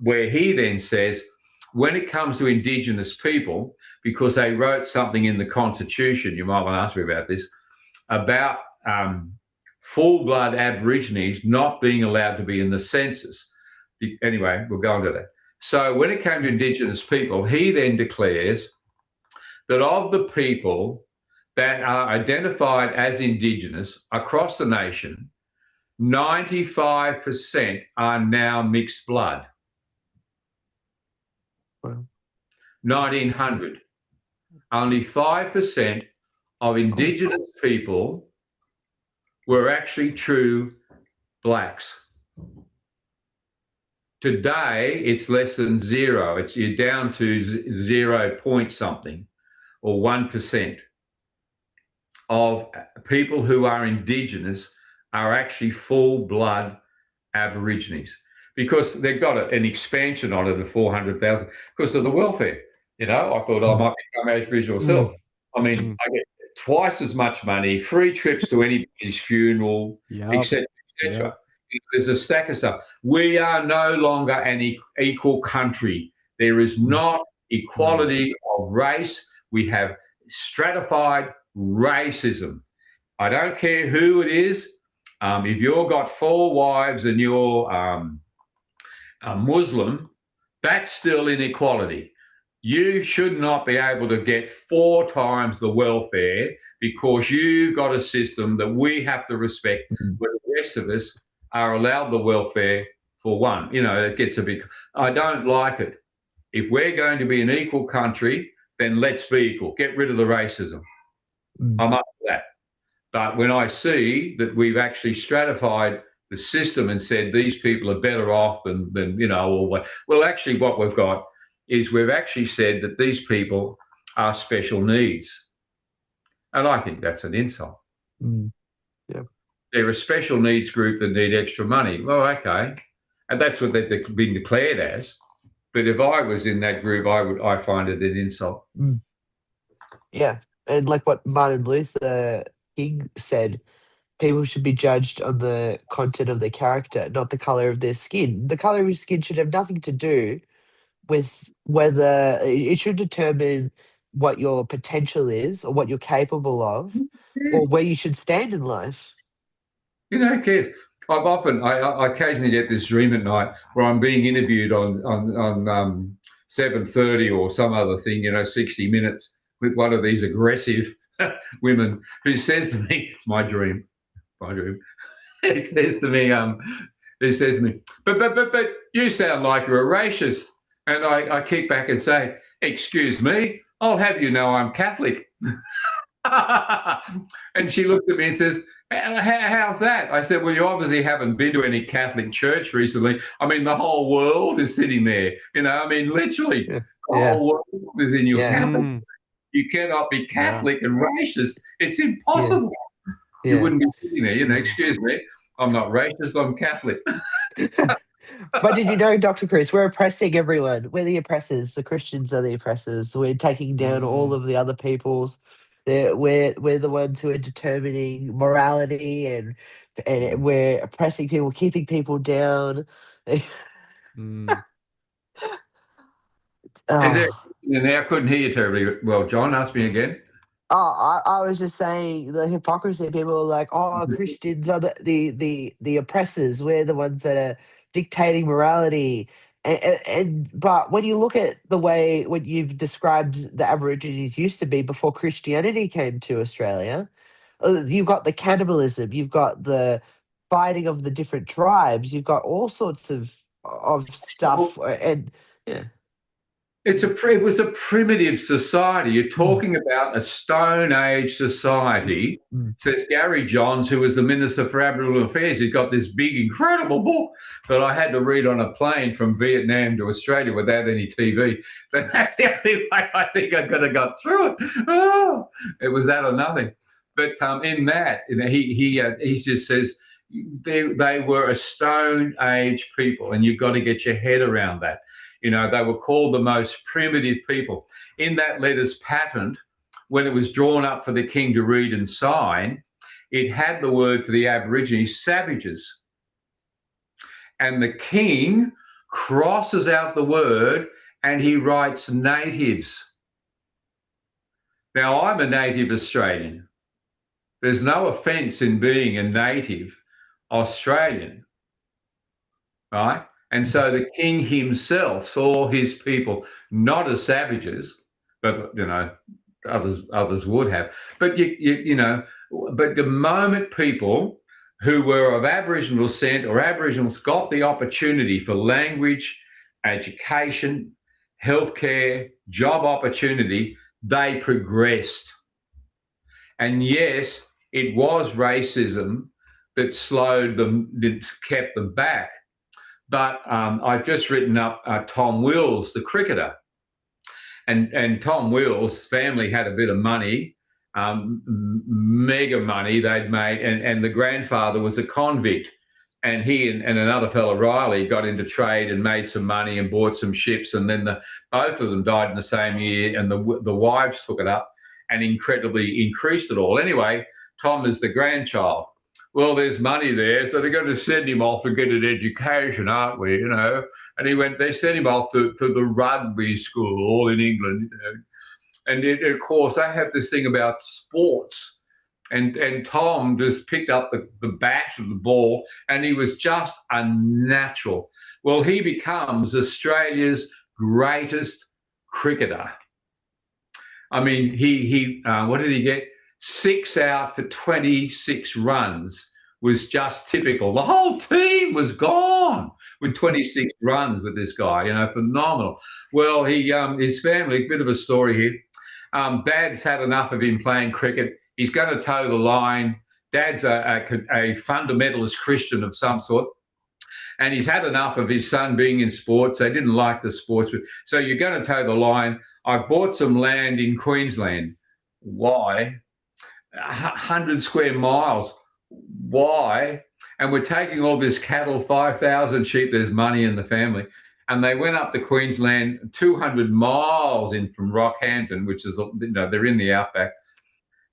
where he then says, when it comes to Indigenous people, because they wrote something in the Constitution, you might want to ask me about this, about full-blood Aborigines not being allowed to be in the census. Anyway, we'll go on to that. So when it came to Indigenous people, he then declares that of the people that are identified as Indigenous across the nation, 95% are now mixed blood. Wow. 1900. Only 5% of Indigenous people were actually true blacks. Today, it's less than zero. You're down to 0 point something, or 1% of people who are Indigenous are actually full-blood Aborigines, because they've got an expansion on it of 400,000 because of the welfare. You know, I thought I might become Aboriginal myself. I mean, I get twice as much money, free trips to anybody's funeral, etc., etc. There's a stack of stuff. We are no longer an equal country. There is not equality of race. We have stratified racism. I don't care who it is. If you've got 4 wives and you're a Muslim, that's still inequality. You should not be able to get 4 times the welfare because you've got a system that we have to respect, where the rest of us are allowed the welfare for 1. You know, it gets a bit, I don't like it. If we're going to be an equal country, then let's be equal. Get rid of the racism. I'm up for that. But when I see that we've actually stratified the system and said these people are better off than you know, or what, well, actually what we've got is we've actually said that these people are special needs. And I think that's an insult. Yeah. They're a special needs group that need extra money. Well, okay. And that's what they've been declared as. But if I was in that group, I find it an insult. Yeah. And like what Martin Luther King said, people should be judged on the content of their character, not the color of their skin. The color of your skin should have nothing to do with whether it should determine what your potential is or what you're capable of or where you should stand in life. You know, who cares? I occasionally get this dream at night where I'm being interviewed on 7:30 or some other thing, you know, 60 Minutes, with one of these aggressive women who says to me, it's my dream. He says to me, but you sound like you're a racist. And I kick back and say, excuse me, I'll have you know I'm Catholic. And she looks at me and says, how's that? I said, well, you obviously haven't been to any Catholic church recently. I mean, the whole world is sitting there. You know, I mean, literally, the whole world is in your Catholic. You cannot be Catholic and racist. It's impossible. You wouldn't be sitting there, you know, excuse me, I'm not racist, I'm Catholic. But did you know, Dr. Chris, we're oppressing everyone. We're the oppressors. The Christians are the oppressors. We're taking down all of the other peoples. We're the ones who are determining morality, and we're oppressing people, keeping people down. Mm. Is there? Oh. And I couldn't hear you terribly well, John. Ask me again. Oh, I was just saying the hypocrisy. People are like, "Oh, Christians are the oppressors. We're the ones that are dictating morality." But when you look at the way what you've described the Aborigines used to be before Christianity came to Australia, you've got the cannibalism, you've got the fighting of the different tribes, you've got all sorts of stuff, and yeah. It was a primitive society. You're talking about a Stone Age society. Says Gary Johns, who was the Minister for Aboriginal Affairs. He's got this big, incredible book that I had to read on a plane from Vietnam to Australia without any TV. But that's the only way I think I could have got through it. Oh, it was that or nothing. But in that, he just says they were a Stone Age people, and you've got to get your head around that. You know, they were called the most primitive people. In that letter's patent, when it was drawn up for the king to read and sign, it had the word for the Aborigines, savages. And the king crosses out the word and he writes natives. Now, I'm a native Australian. There's no offence in being a native Australian, right? And so the king himself saw his people not as savages, but others would have. But but the moment people who were of Aboriginal descent or Aboriginals got the opportunity for language, education, healthcare, job opportunity, they progressed. And yes, it was racism that slowed them, that kept them back. But I've just written up Tom Wills, the cricketer. And Tom Wills' family had a bit of money, mega money they'd made. And the grandfather was a convict. And he and another fellow, Riley, got into trade and made some money and bought some ships. And then both of them died in the same year. And the wives took it up and incredibly increased it all. Anyway, Tom is the grandchild. Well, there's money there, so they're going to send him off to get an education, aren't we? You know, and they sent him off to the rugby school in England. You know? And of course, they have this thing about sports, and Tom just picked up the bat of the ball, and he was just unnatural. Well, he becomes Australia's greatest cricketer. I mean, he what did he get? 6 out for 26 runs was just typical. The whole team was gone with 26 runs with this guy, you know, phenomenal. Well, his family, a bit of a story here. Dad's had enough of him playing cricket. He's going to toe the line. Dad's a fundamentalist Christian of some sort. And he's had enough of his son being in sports. They didn't like the sports. So you're going to toe the line. I've bought some land in Queensland. Why? 100 square miles. Why? And we're taking all this cattle, 5,000 sheep. There's money in the family. And they went up to Queensland, 200 miles in from Rockhampton, which is, they're in the outback.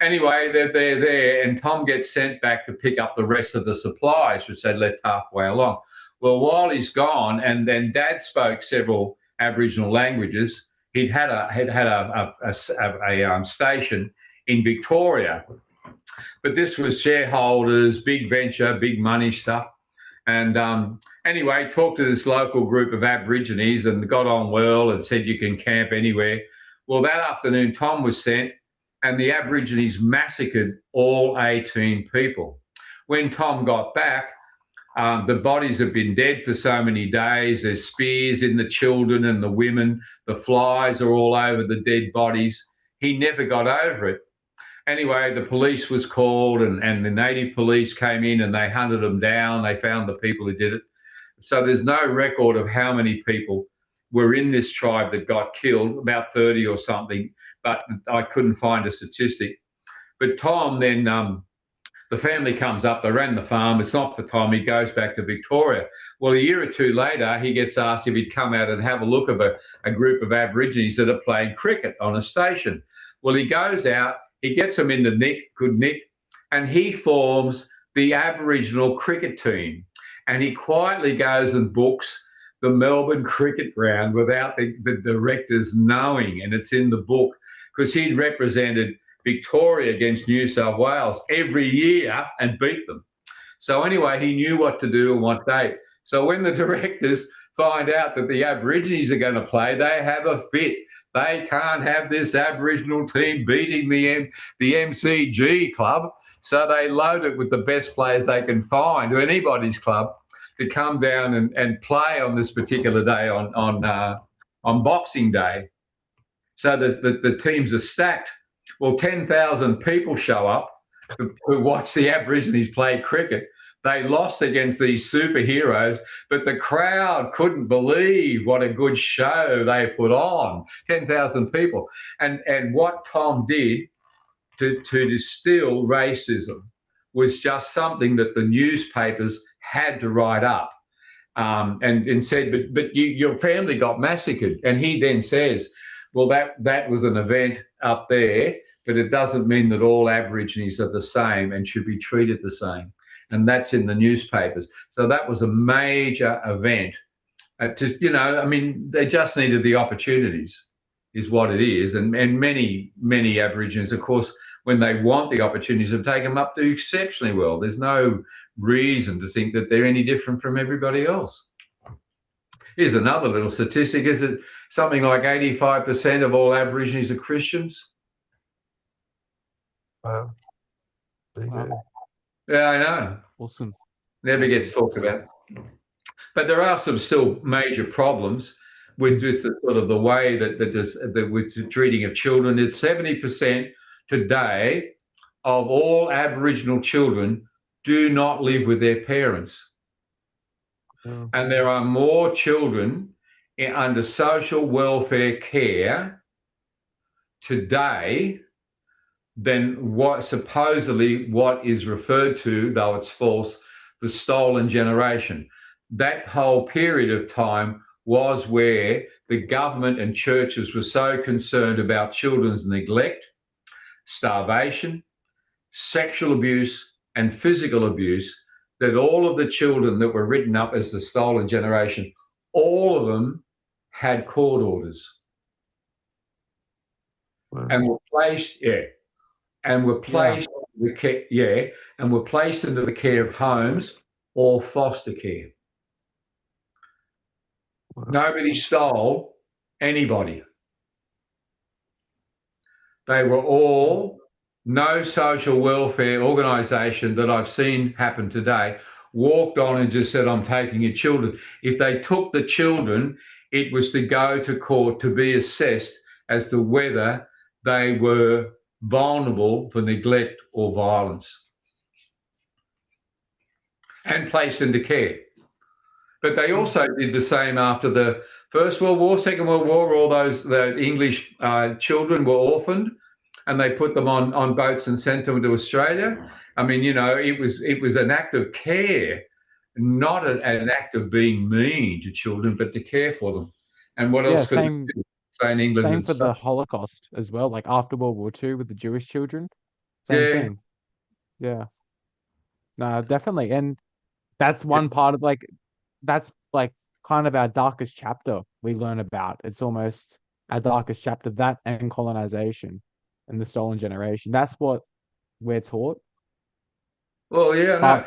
Anyway, they're there, and Tom gets sent back to pick up the rest of the supplies, which they left halfway along. Well, while he's gone, and then Dad spoke several Aboriginal languages. He'd had a station in Victoria, but this was shareholders, big venture, big money stuff. And anyway, talked to this local group of Aborigines and got on well and said you can camp anywhere. Well, that afternoon, Tom was sent, and the Aborigines massacred all 18 people. When Tom got back, the bodies have been dead for so many days. There's spears in the children and the women. The flies are all over the dead bodies. He never got over it. Anyway, the police was called, and the native police came in and they hunted them down. They found the people who did it. So there's no record of how many people were in this tribe that got killed, about 30 or something, but I couldn't find a statistic. But Tom then, the family comes up, they ran the farm. It's not for Tom. He goes back to Victoria. Well, a year or two later, he gets asked if he'd come out and have a look at a group of Aborigines that are playing cricket on a station. Well, he goes out. He gets them in the good nick, and he forms the Aboriginal cricket team. And he quietly goes and books the Melbourne cricket ground without the directors knowing, and it's in the book, because he'd represented Victoria against New South Wales every year and beat them. So anyway, he knew what to do and what date. So when the directors find out that the Aborigines are going to play, they have a fit. They can't have this Aboriginal team beating the MCG club. So they load it with the best players they can find, or anybody's club, to come down and play on this particular day on Boxing Day. So that the teams are stacked. Well, 10,000 people show up to watch the Aborigines play cricket. They lost against these superheroes, but the crowd couldn't believe what a good show they put on. 10,000 people. And what Tom did to distill racism was just something that the newspapers had to write up, and said, but your family got massacred. And he then says, well, that was an event up there, but it doesn't mean that all Aborigines are the same and should be treated the same. And that's in the newspapers. So that was a major event. They just needed the opportunities, is what it is. And many Aborigines, of course, when they want the opportunities, have taken them up, do exceptionally well. There's no reason to think that they're any different from everybody else. Here's another little statistic. Is it something like 85% of all Aborigines are Christians? Wow. Yeah, I know. Awesome. Never gets talked about. But there are some still major problems with the sort of the way that with the treating of children. It's 70% today of all Aboriginal children do not live with their parents. Oh. And there are more children under social welfare care today than what is referred to, though it's false, the stolen generation. That whole period of time was where the government and churches were so concerned about children's neglect, starvation, sexual abuse, and physical abuse, that all of the children that were written up as the stolen generation, all of them had court orders. Wow. And were placed, were placed into the care of homes or foster care. Wow. Nobody stole anybody. They were all, no social welfare organisation that I've seen happen today walked on and just said, I'm taking your children. If they took the children, it was to go to court to be assessed as to whether they were vulnerable for neglect or violence and placed into care. But they also did the same after the First World War, Second World War. All the English children were orphaned, and they put them on boats and sent them to Australia. I mean, it was an act of care, not an act of being mean to children, but to care for them. And what else could same, they do? Say in England, same for the Holocaust as well, like after World War II with the Jewish children. Same thing. Yeah. No, definitely. And that's one part of that's kind of our darkest chapter we learn about. It's almost our darkest chapter, that and colonization and the stolen generation. That's what we're taught. Well, yeah, no.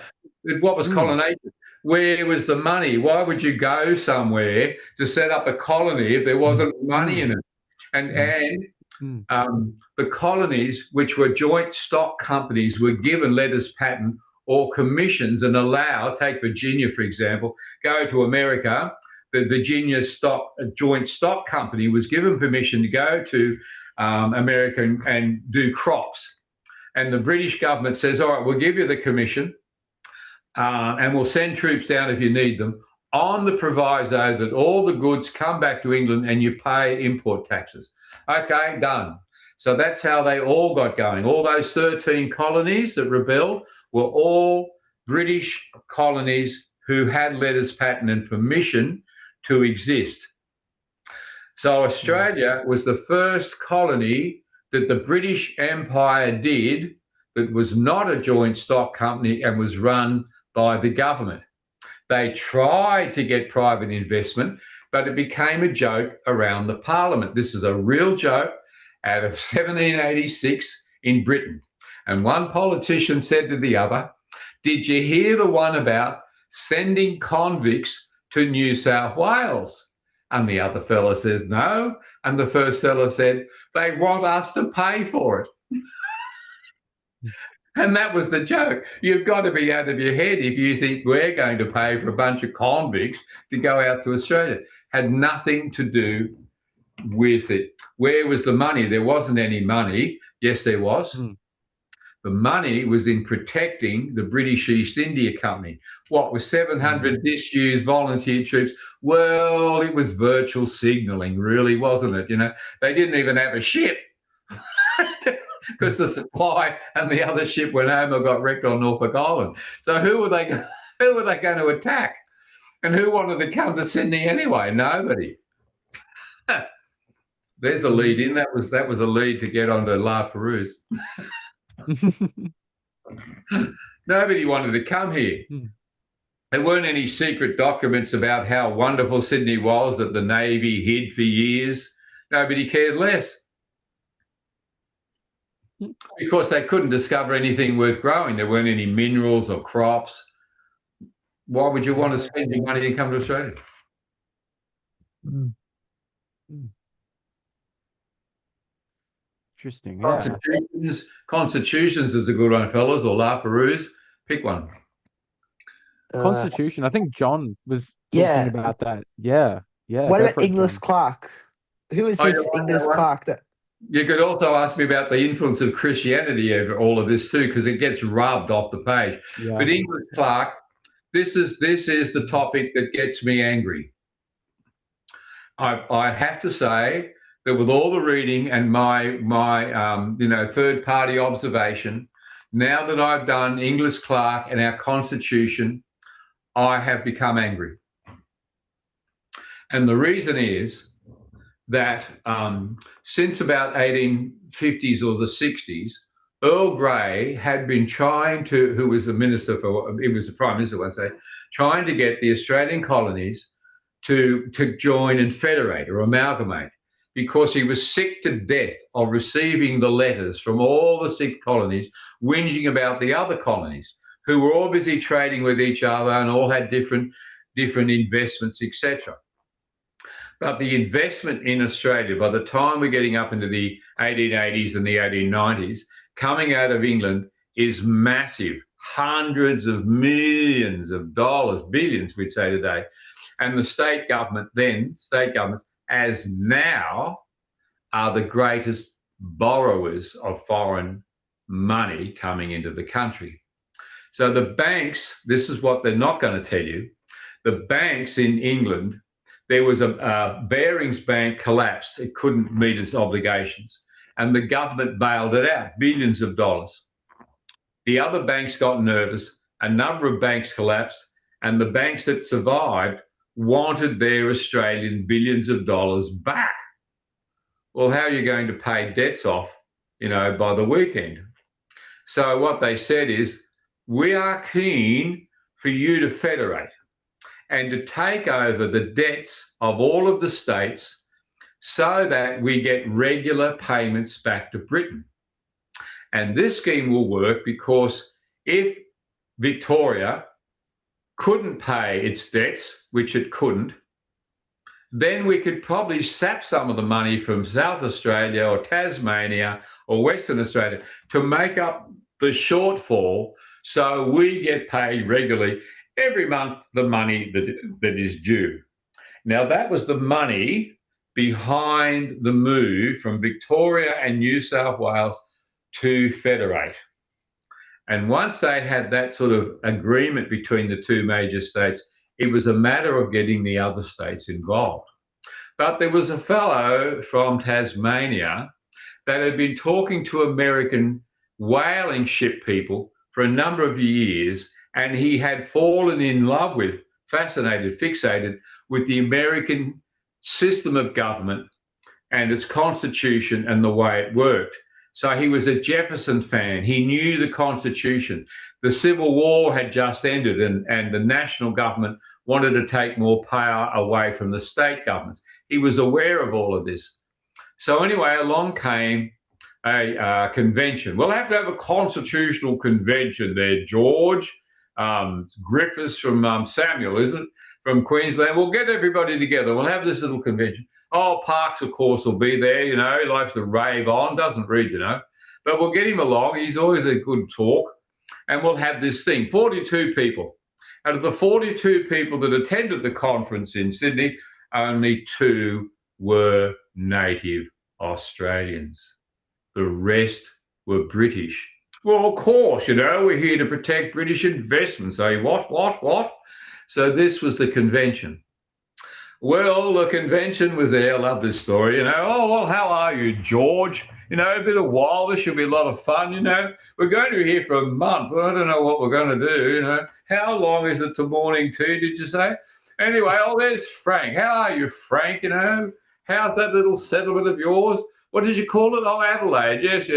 What was colonization? Where was the money? Why would you go somewhere to set up a colony if there wasn't money in it? And the colonies, which were joint stock companies, were given letters patent or commissions and allowed, take Virginia, for example, go to America. The Virginia joint stock company was given permission to go to America and do crops. And the British government says, all right, we'll give you the commission and we'll send troops down if you need them, on the proviso that all the goods come back to England and you pay import taxes. Okay, done. So that's how they all got going. All those 13 colonies that rebelled were all British colonies who had letters patent and permission to exist. So Australia was the first colony that the British Empire did that was not a joint stock company and was run by the government. They tried to get private investment, but it became a joke around the Parliament. This is a real joke out of 1786 in Britain. And one politician said to the other, "Did you hear the one about sending convicts to New South Wales?" And the other fella says, "No." And the first fella said, "They want us to pay for it." And that was the joke. You've got to be out of your head if you think we're going to pay for a bunch of convicts to go out to Australia. Had nothing to do with it. Where was the money? There wasn't any money. Yes, there was. The money was in protecting the British East India Company. What was 700 disused volunteer troops? Well, it was virtual signalling, really, wasn't it? You know, they didn't even have a ship because the supply and the other ship went home or got wrecked on Norfolk Island. So who were they going to attack? And who wanted to come to Sydney anyway? Nobody. There's a lead in. That was a lead to get onto La Perouse. Nobody wanted to come here. There weren't any secret documents about how wonderful Sydney was that the Navy hid for years. Nobody cared less. Because they couldn't discover anything worth growing. There weren't any minerals or crops. Why would you want to spend your money and come to Australia? Interesting. Yeah. Constitutions is a good one, fellas, or La Perouse. Pick one. Constitution. I think John was talking about that. Yeah. Yeah. What about English Clark? Who is this English Clark that? You could also ask me about the influence of Christianity over all of this too, because it gets rubbed off the page. Yeah. But English Clark, this is the topic that gets me angry. I have to say that with all the reading and my third party observation, now that I've done English Clark and our Constitution, I have become angry. And the reason is that since about 1850s or the 60s, Earl Grey had been trying to, who was the minister for, he was the Prime Minister once, trying to get the Australian colonies to join and federate or amalgamate, because he was sick to death of receiving the letters from all the 6 colonies whinging about the other colonies, who were all busy trading with each other and all had different investments, etc. But the investment in Australia, by the time we're getting up into the 1880s and the 1890s, coming out of England is massive. Hundreds of millions of dollars, billions, we'd say today. And the state governments, as now, are the greatest borrowers of foreign money coming into the country. So the banks, this is what they're not going to tell you, the banks in England, there was a Barings Bank collapsed. It couldn't meet its obligations. And the government bailed it out, billions of dollars. The other banks got nervous. A number of banks collapsed. And the banks that survived wanted their Australian billions of dollars back. Well, how are you going to pay debts off, by the weekend? So what they said is, we are keen for you to federate and to take over the debts of all of the states so that we get regular payments back to Britain. And this scheme will work because if Victoria couldn't pay its debts, which it couldn't, then we could probably sap some of the money from South Australia or Tasmania or Western Australia to make up the shortfall, so we get paid regularly every month the money that is due. Now, that was the money behind the move from Victoria and New South Wales to federate. And once they had that sort of agreement between the 2 major states, it was a matter of getting the other states involved. But there was a fellow from Tasmania that had been talking to American whaling ship people for a number of years, and he had fallen in love with, fixated with the American system of government and its constitution and the way it worked. So he was a Jefferson fan. He knew the Constitution. The Civil War had just ended, and the national government wanted to take more power away from the state governments. He was aware of all of this. So anyway, along came a convention. We'll have to have a constitutional convention there, George. Griffiths from Samuel, isn't it? From Queensland. We'll get everybody together. We'll have this little convention. Oh, Parks, of course, will be there. You know, he likes to rave on, doesn't read, you know. But we'll get him along. He's always a good talk. And we'll have this thing, 42 people. Out of the 42 people that attended the conference in Sydney, only 2 were native Australians. The rest were British. Well, of course, you know, we're here to protect British investments. Eh? What? So this was the convention. Well, the convention was there. I love this story. You know, oh, well, how are you, George? You know, a bit of while. This should be a lot of fun, you know. We're going to be here for a month. I don't know what we're going to do, you know. How long is it to morning tea, did you say? Anyway, oh, there's Frank. How are you, Frank? You know, how's that little settlement of yours? What did you call it? Oh, Adelaide. Yes.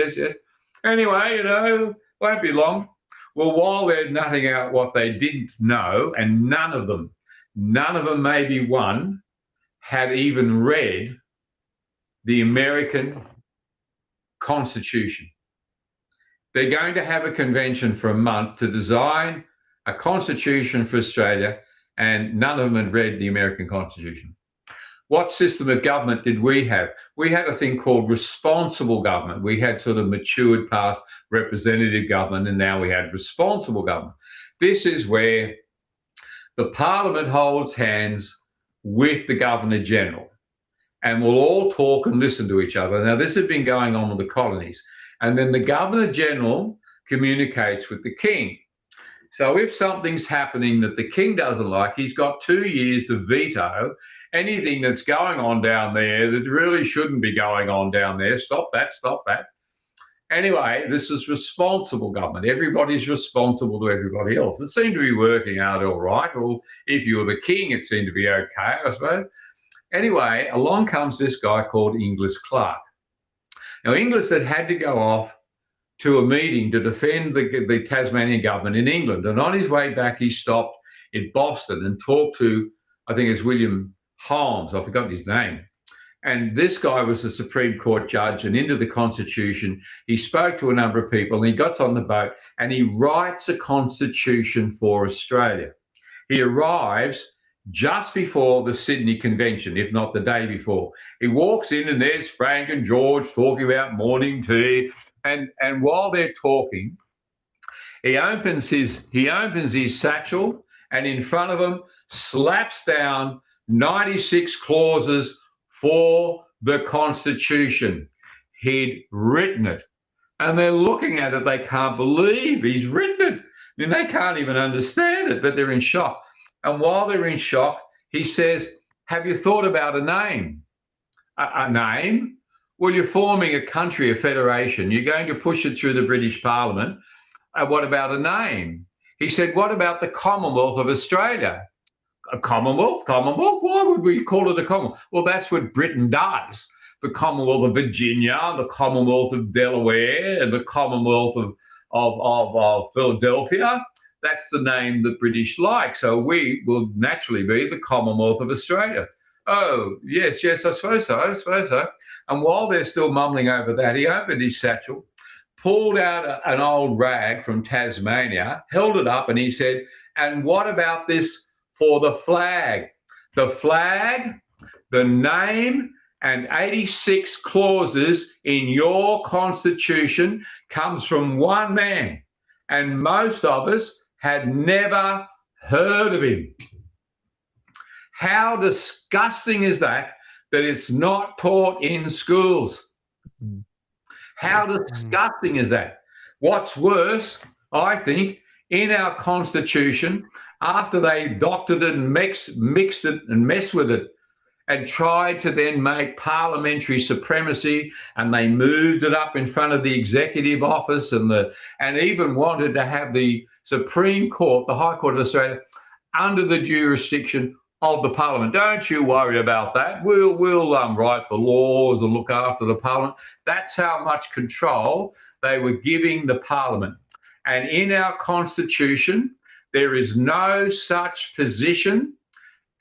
Anyway, you know, won't be long. Well, while they're nutting out what they didn't know, and none of them, maybe one, had even read the American Constitution. They're going to have a convention for a month to design a constitution for Australia, and none of them had read the American Constitution. What system of government did we have? We had a thing called responsible government. We had sort of matured past representative government, and now we had responsible government. This is where the Parliament holds hands with the Governor-General, and we'll all talk and listen to each other. Now, this had been going on with the colonies. And then the Governor-General communicates with the King. So if something's happening that the King doesn't like, he's got 2 years to veto anything that's going on down there that really shouldn't be going on down there. Stop that. Anyway, this is responsible government. Everybody's responsible to everybody else. It seemed to be working out all right. Well, if you were the King, it seemed to be okay, I suppose. Anyway, along comes this guy called Inglis Clark. Now, Inglis had to go off to a meeting to defend the Tasmanian government in England. And on his way back, he stopped in Boston and talked to, I think it's William Holmes, I forgot his name. And this guy was the Supreme Court judge, and into the Constitution, he spoke to a number of people, and he got on the boat and he writes a constitution for Australia. He arrives just before the Sydney Convention, if not the day before. He walks in and there's Frank and George talking about morning tea. And while they're talking, he opens his satchel, and in front of him slaps down 96 clauses for the Constitution. He'd written it. And they're looking at it, they can't believe he's written it. I mean, they can't even understand it, but they're in shock. And while they're in shock, he says, have you thought about a name? A name? Well, you're forming a country, a federation. You're going to push it through the British Parliament. What about a name? He said, what about the Commonwealth of Australia? A Commonwealth? Why would we call it a Commonwealth? Well, that's what Britain does. The Commonwealth of Virginia, the Commonwealth of Delaware, and the Commonwealth of Philadelphia. That's the name the British like. So we will naturally be the Commonwealth of Australia. Oh, yes, I suppose so. And while they're still mumbling over that, he opened his satchel, pulled out an old rag from Tasmania, held it up, and he said, and what about this for the flag? The flag, the name, and 86 clauses in your Constitution comes from one man, and most of us had never heard of him. How disgusting is that it's not taught in schools? How disgusting is that? What's worse, I think, in our Constitution, after they doctored it and mixed it and messed with it and tried to then make parliamentary supremacy, and they moved it up in front of the executive office and even wanted to have the Supreme Court, the High Court of Australia, under the jurisdiction of the parliament. Don't you worry about that. We'll write the laws and look after the parliament. That's how much control they were giving the parliament. And in our constitution, there is no such position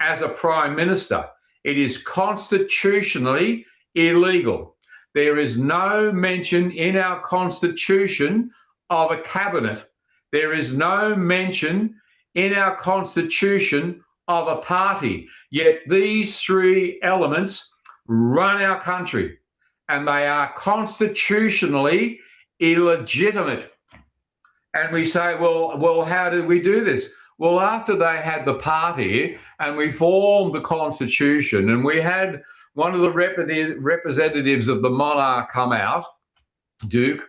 as a prime minister. It is constitutionally illegal. There is no mention in our constitution of a cabinet. There is no mention in our constitution of a party. Yet these three elements run our country, and they are constitutionally illegitimate. And we say, well, how did we do this? Well, after they had the party and we formed the constitution, and we had one of the representatives of the monarch come out, Duke,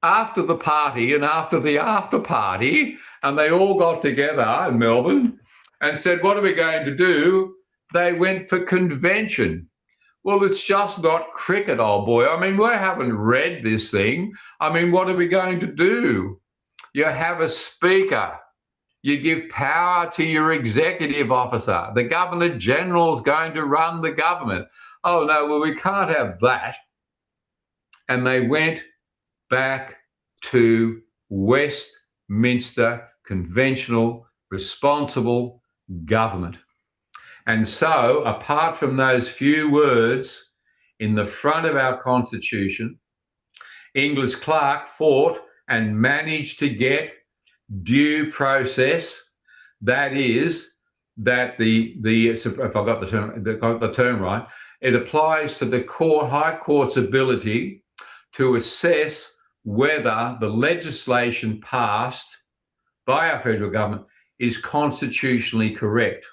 after the party and after the after party, and they all got together in Melbourne and said, what are we going to do? They went for convention. Well, it's just not cricket, old boy. I mean, we haven't read this thing. I mean, what are we going to do? You have a speaker. You give power to your executive officer. The Governor General is going to run the government. Oh, no, well, we can't have that. And they went back to Westminster conventional, responsible government. And so, apart from those few words in the front of our Constitution, English Clerk fought and managed to get due process. That is, that if I got the term right, it applies to the High Court's ability to assess whether the legislation passed by our federal government is constitutionally correct.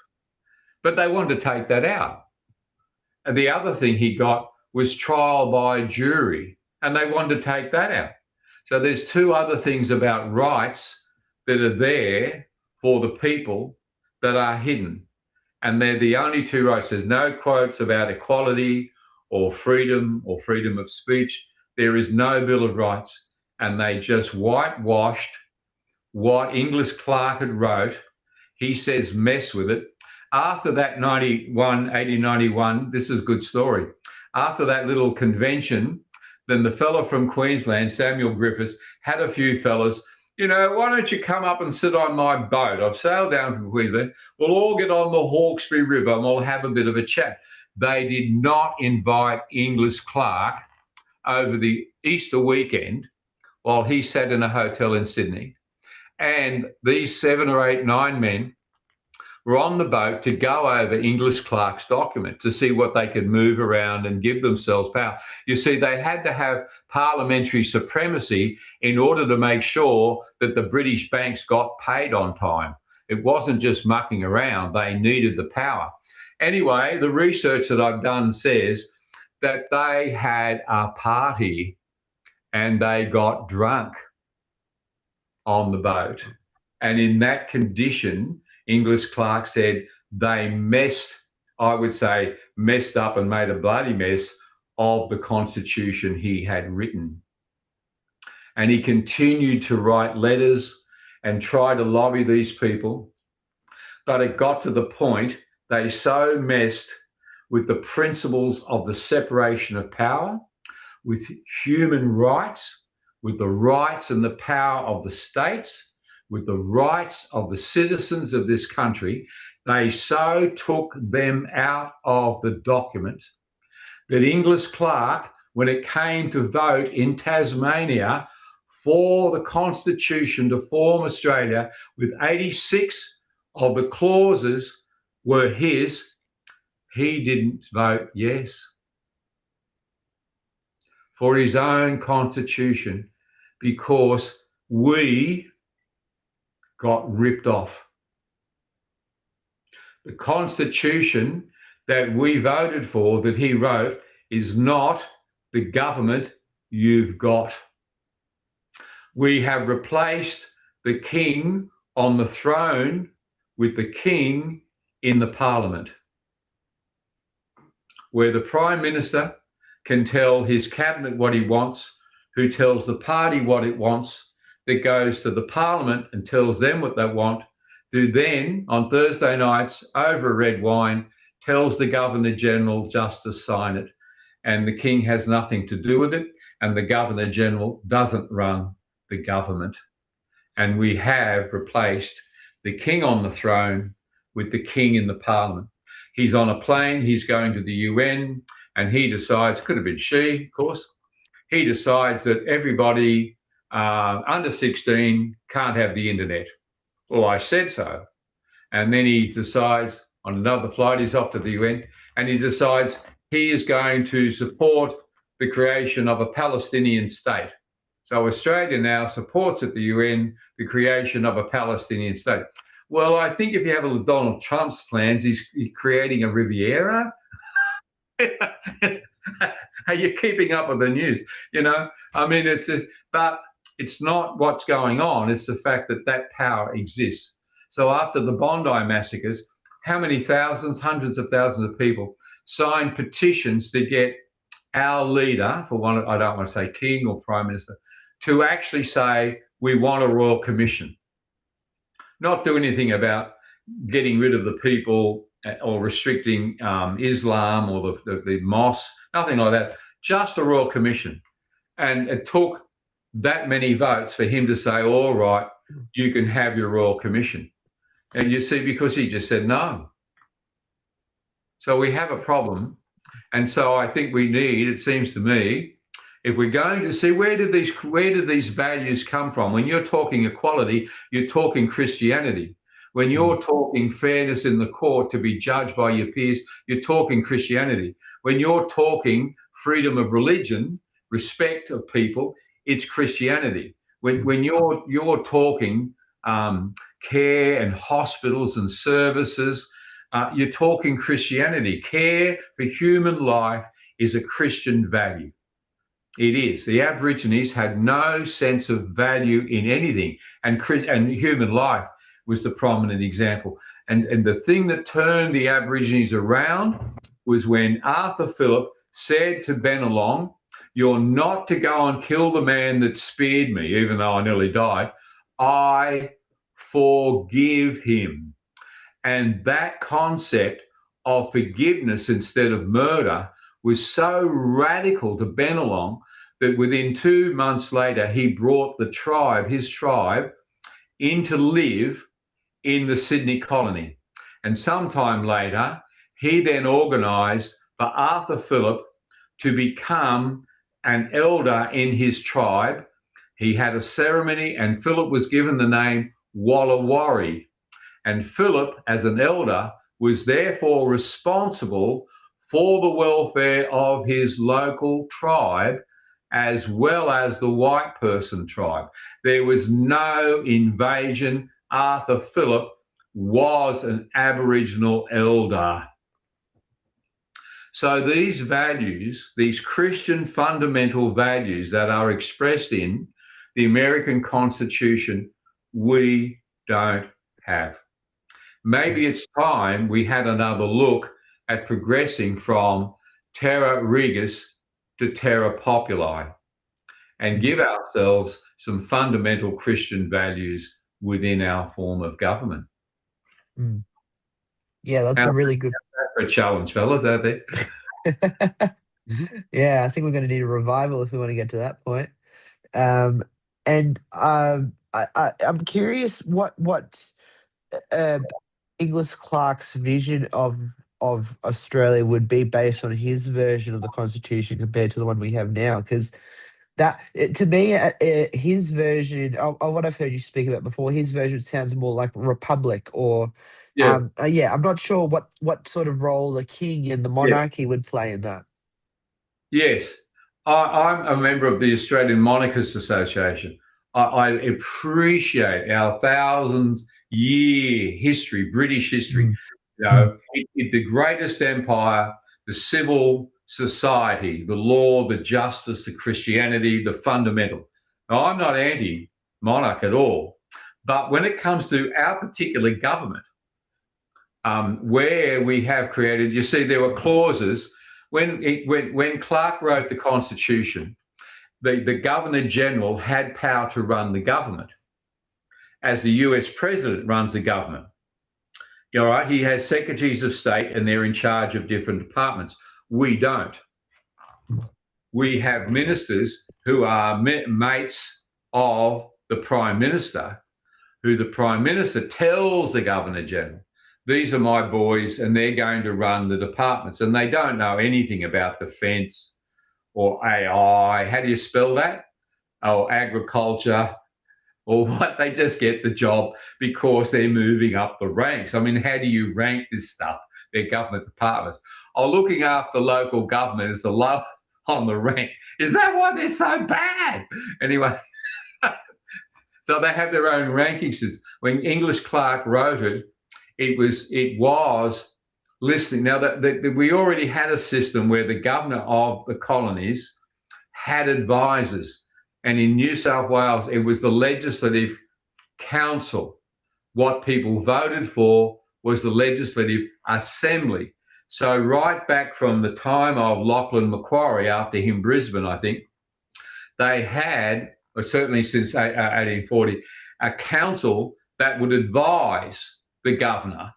But they wanted to take that out. And the other thing he got was trial by jury, and they wanted to take that out. So there's two other things about rights that are there for the people that are hidden. And they're the only two rights. There's no quotes about equality or freedom of speech. There is no Bill of Rights. And they just whitewashed what English Clerk had wrote. He says mess with it. After that 1891, this is a good story. After that little convention, then the fellow from Queensland, Samuel Griffiths, had a few fellas, why don't you come up and sit on my boat? I've sailed down from Queensland. We'll all get on the Hawkesbury River and we'll have a bit of a chat. They did not invite English Clerk over the Easter weekend while he sat in a hotel in Sydney. And these 7 or 8, 9 men were on the boat to go over English Clerk's document to see what they could move around and give themselves power. You see, they had to have parliamentary supremacy in order to make sure that the British banks got paid on time. It wasn't just mucking around. They needed the power. Anyway, the research that I've done says that they had a party and they got drunk on the boat. And in that condition, English Clerk said they messed up and made a bloody mess of the Constitution he had written. And he continued to write letters and try to lobby these people. But it got to the point they so messed with the principles of the separation of power, with human rights, with the rights and the power of the states, with the rights of the citizens of this country. They so took them out of the document that English Clerk, when it came to vote in Tasmania for the Constitution to form Australia, with 86 of the clauses were his, he didn't vote yes for his own Constitution because we got ripped off. The Constitution that we voted for, that he wrote, is not the government you've got. We have replaced the king on the throne with the king in the parliament, where the Prime Minister can tell his cabinet what he wants, who tells the party what it wants, that goes to the parliament and tells them what they want. who then, on Thursday nights, over red wine, tells the Governor-General just to sign it. And the King has nothing to do with it, and the Governor-General doesn't run the government. And we have replaced the King on the throne with the King in the Parliament. He's on a plane, he's going to the UN, and he decides, could have been she, of course, he decides that everybody under 16 can't have the internet. Well, I said so. And then he decides on another flight, he's off to the UN, and he decides he is going to support the creation of a Palestinian state. So Australia now supports at the UN the creation of a Palestinian state. Well, I think if you have a look at Donald Trump's plans, he's creating a Riviera. Are you keeping up with the news? You know, I mean, it's just, but it's not what's going on. It's the fact that that power exists. So after the Bondi massacres, how many thousands, hundreds of thousands of people signed petitions to get our leader, for one, I don't want to say king or prime minister, to actually say, we want a royal commission. Not do anything about getting rid of the people or restricting Islam or the mosque, nothing like that, just a royal commission. And it took that many votes for him to say, all right, you can have your royal commission. And you see, because he just said no. So we have a problem. And so I think we need, it seems to me, if we're going to see where do these values come from? When you're talking equality, you're talking Christianity. When you're talking fairness in the court to be judged by your peers, you're talking Christianity. When you're talking freedom of religion, respect of people, it's Christianity. When you're talking care and hospitals and services, you're talking Christianity. Care for human life is a Christian value. It is. The Aborigines had no sense of value in anything, and human life was the prominent example. And the thing that turned the Aborigines around was when Arthur Phillip said to Bennelong, you're not to go and kill the man that speared me, even though I nearly died. I forgive him. And that concept of forgiveness instead of murder was so radical to Bennelong that within 2 months later, he brought his tribe, in to live in the Sydney colony. And sometime later, he then organised for Arthur Phillip to become an elder in his tribe. He had a ceremony, and Phillip was given the name Wallawari. And Phillip, as an elder, was therefore responsible for the welfare of his local tribe as well as the white person tribe. There was no invasion. Arthur Phillip was an Aboriginal elder. So these values, these Christian fundamental values that are expressed in the American Constitution, we don't have. Maybe it's time we had another look at progressing from terra regis to terra populi and give ourselves some fundamental Christian values within our form of government. Mm. Yeah, that's a really good challenge, fellas, out there. Yeah, I think we're going to need a revival if we want to get to that point. I'm curious what Inglis Clark's vision of Australia would be based on his version of the Constitution compared to the one we have now, because to me, his version of what I've heard you speak about before, his version sounds more like republic or I'm not sure what sort of role the king and the monarchy would play in that. Yes, I'm a member of the Australian Monarchists Association. I appreciate our 1,000-year history, British history. You know, the greatest empire, the civil society, the law, the justice, the Christianity, the fundamental. Now, I'm not anti-monarch at all, but when it comes to our particular government, where we have created, you see, there were clauses when Clark wrote the Constitution. The Governor General had power to run the government. as the US president runs the government. All right, he has secretaries of state and they're in charge of different departments. We don't. We have ministers who are mates of the Prime Minister, who the Prime Minister tells the Governor General, these are my boys and they're going to run the departments. And they don't know anything about defence or AI. How do you spell that? Or agriculture or what? They just get the job because they're moving up the ranks. I mean, how do you rank this stuff? They're government departments. Oh, looking after local government is the lowest on the rank. Is that why they're so bad? Anyway, so they have their own ranking system. When English Clark wrote it, it was listening. Now, we already had a system where the governor of the colonies had advisors. And in New South Wales, it was the Legislative Council. What people voted for was the Legislative Assembly. So right back from the time of Lachlan Macquarie, after him Brisbane, I think, they had, or certainly since 1840, a council that would advise the governor.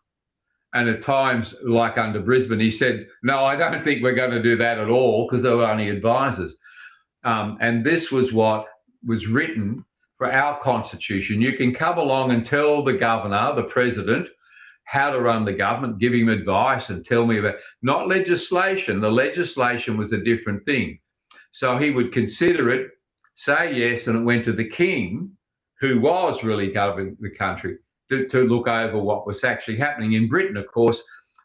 And at times, like under Brisbane, he said, no, I don't think we're going to do that at all, because they were only advisors. And this was what was written for our constitution. You can come along and tell the governor, the president, how to run the government, give him advice and tell me about, not legislation. The legislation was a different thing. So he would consider it, say yes, and it went to the king, who was really governing the country, to look over what was actually happening. In Britain, of course,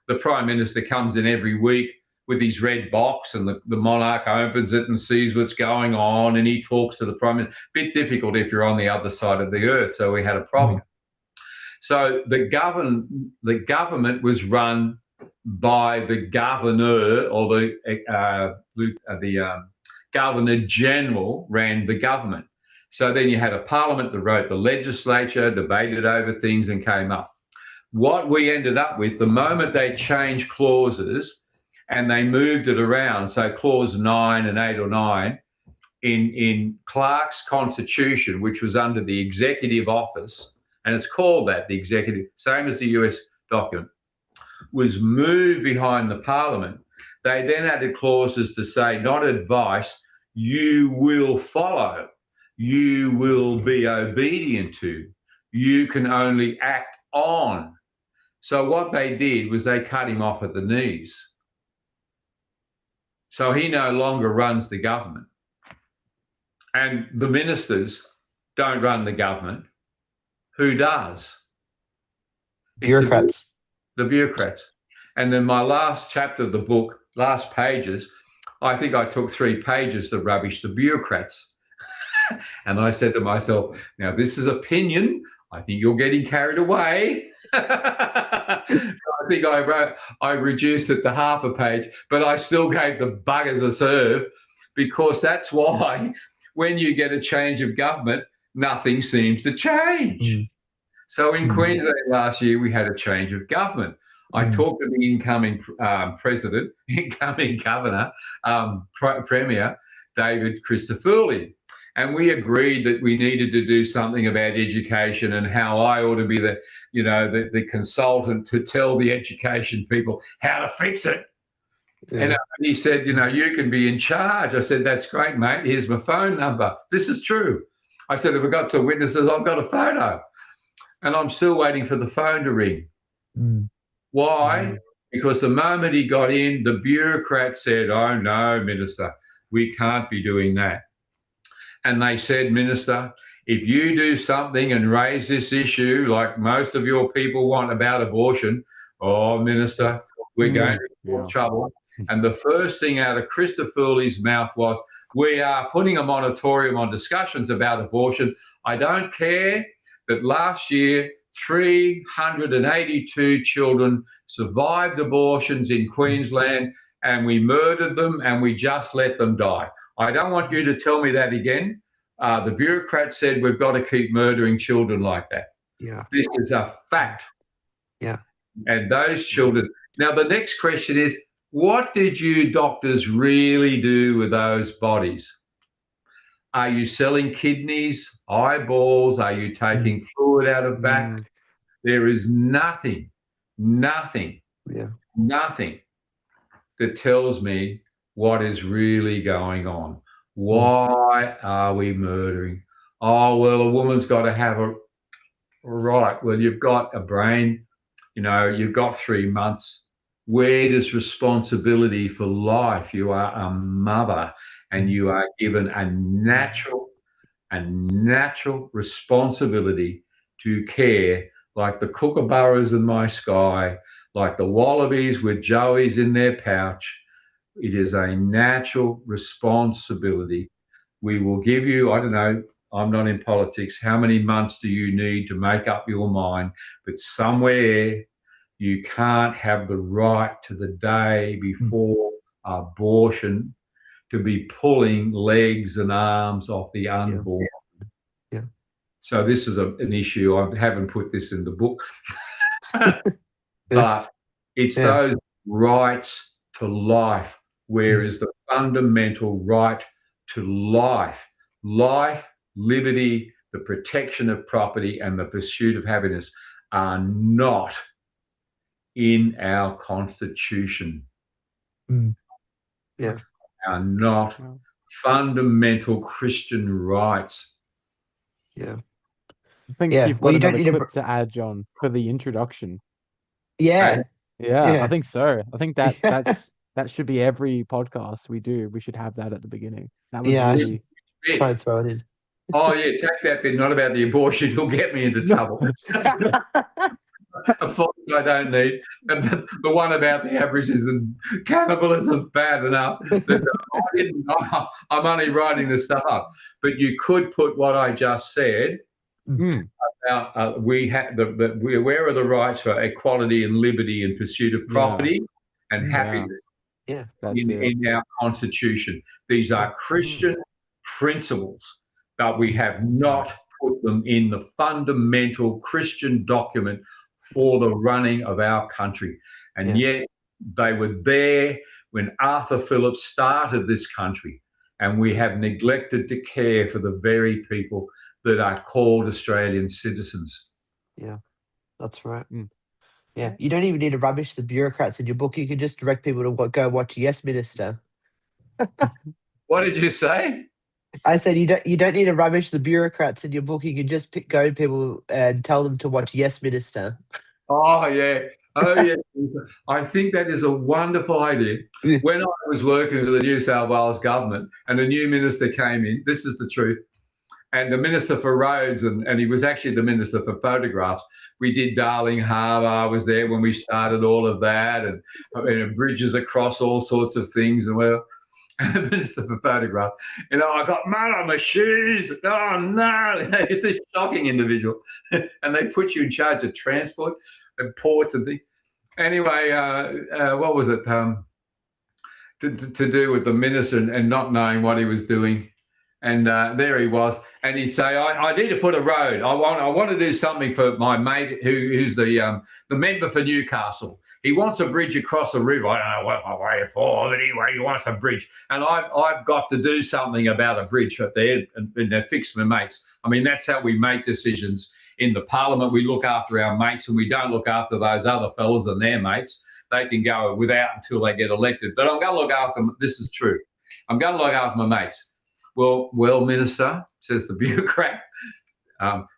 the Prime Minister comes in every week with his red box, and the monarch opens it and sees what's going on, and he talks to the Prime Minister. Bit difficult if you're on the other side of the earth, so we had a problem. So the government was run by the governor, or the Governor General ran the government. So then you had a parliament that wrote the legislature, debated over things and came up. What we ended up with, the moment they changed clauses and they moved it around, so clause 9 and 8 or 9, in Clark's constitution, which was under the executive office, and it's called that, the executive, same as the US document, was moved behind the parliament. They then added clauses to say, not advice, you will follow, you will be obedient to, you can only act on. So what they did was they cut him off at the knees. So he no longer runs the government. And the ministers don't run the government. Who does? Bureaucrats. The bureaucrats. And then my last chapter of the book, last pages, I think I took 3 pages to rubbish the bureaucrats. And I said to myself, now this is opinion. I think you're getting carried away. So I think I reduced it to half a page, but I still gave the buggers a serve, because that's why when you get a change of government, nothing seems to change. So in Queensland last year, we had a change of government. I talked to the incoming president, incoming governor, Premier, David Christofouli, and we agreed that we needed to do something about education and how I ought to be the consultant to tell the education people how to fix it. Yeah. And he said, you can be in charge. I said, that's great, mate. Here's my phone number. This is true. I said, if I've got some witnesses, I've got a photo. And I'm still waiting for the phone to ring. Why? Because the moment he got in, the bureaucrat said, oh, no, Minister, we can't be doing that. And they said, Minister, if you do something and raise this issue like most of your people want about abortion, oh, Minister, we're going to have trouble. And the first thing out of Christofouli's mouth was, we are putting a moratorium on discussions about abortion. I don't care that last year 382 children survived abortions in Queensland, and we murdered them and we just let them die. I don't want you to tell me that again. The bureaucrat said we've got to keep murdering children like that. Yeah. This is a fact. Yeah. And those children. Now, the next question is, what did you doctors really do with those bodies? Are you selling kidneys, eyeballs? Are you taking fluid out of backs? There is nothing that tells me what is really going on. Why are we murdering? Oh, well, a woman's got to have a right. Well, you've got a brain, you've got 3 months. Where does responsibility for life? You are a mother and you are given a natural responsibility to care, like the kookaburras in my sky, like the wallabies with joeys in their pouch. It is a natural responsibility. We will give you, I don't know, I'm not in politics, how many months do you need to make up your mind? But somewhere you can't have the right to the day before abortion to be pulling legs and arms off the unborn. Yeah. So this is an issue. I haven't put this in the book, but it's those rights to life. Where is the fundamental right to life? Life, liberty, the protection of property, and the pursuit of happiness are not in our Constitution. Yeah. Are not fundamental Christian rights. Yeah. I think you've got another clip to add, John, for the introduction. Yeah. Yeah, I think so. I think that should be every podcast we do. We should have that at the beginning. That was really try and throw it in. Oh yeah, take that bit, not about the abortion. You'll get me into trouble. A fault I don't need. The one about the Aborigines and cannibalism, bad enough. I'm only writing this stuff up. But you could put what I just said about where are the rights for equality and liberty and pursuit of property and happiness in our Constitution. These are Christian principles, but we have not put them in the fundamental Christian document for the running of our country. And yet they were there when Arthur Phillip started this country, and we have neglected to care for the very people that are called Australian citizens. Yeah, that's right. Yeah, you don't even need to rubbish the bureaucrats in your book. You can just direct people to go watch Yes Minister. What did you say? I said you don't need to rubbish the bureaucrats in your book. You can just go to people and tell them to watch Yes Minister. Oh yeah. I think that is a wonderful idea. When I was working for the New South Wales government and a new minister came in, this is the truth, and the Minister for Roads, and he was actually the Minister for Photographs. We did Darling Harbour. I was there when we started all of that, and bridges across all sorts of things. And Minister for Photograph, I got mud on my shoes. Oh no, he's a shocking individual. And they put you in charge of transport and ports and things. Anyway, what was it? To do with the minister and not knowing what he was doing. And there he was, and he'd say, "I need to put a road. I want to do something for my mate who's the member for Newcastle. He wants a bridge across a river. I don't know what way for, but anyway, he wants a bridge, and I've got to do something about a bridge up there and fix my mates. I mean, that's how we make decisions in the Parliament. We look after our mates, and we don't look after those other fellas and their mates. They can go without until they get elected. But I'm going to look after them. This is true. I'm going to look after my mates." Well, Minister, says the bureaucrat,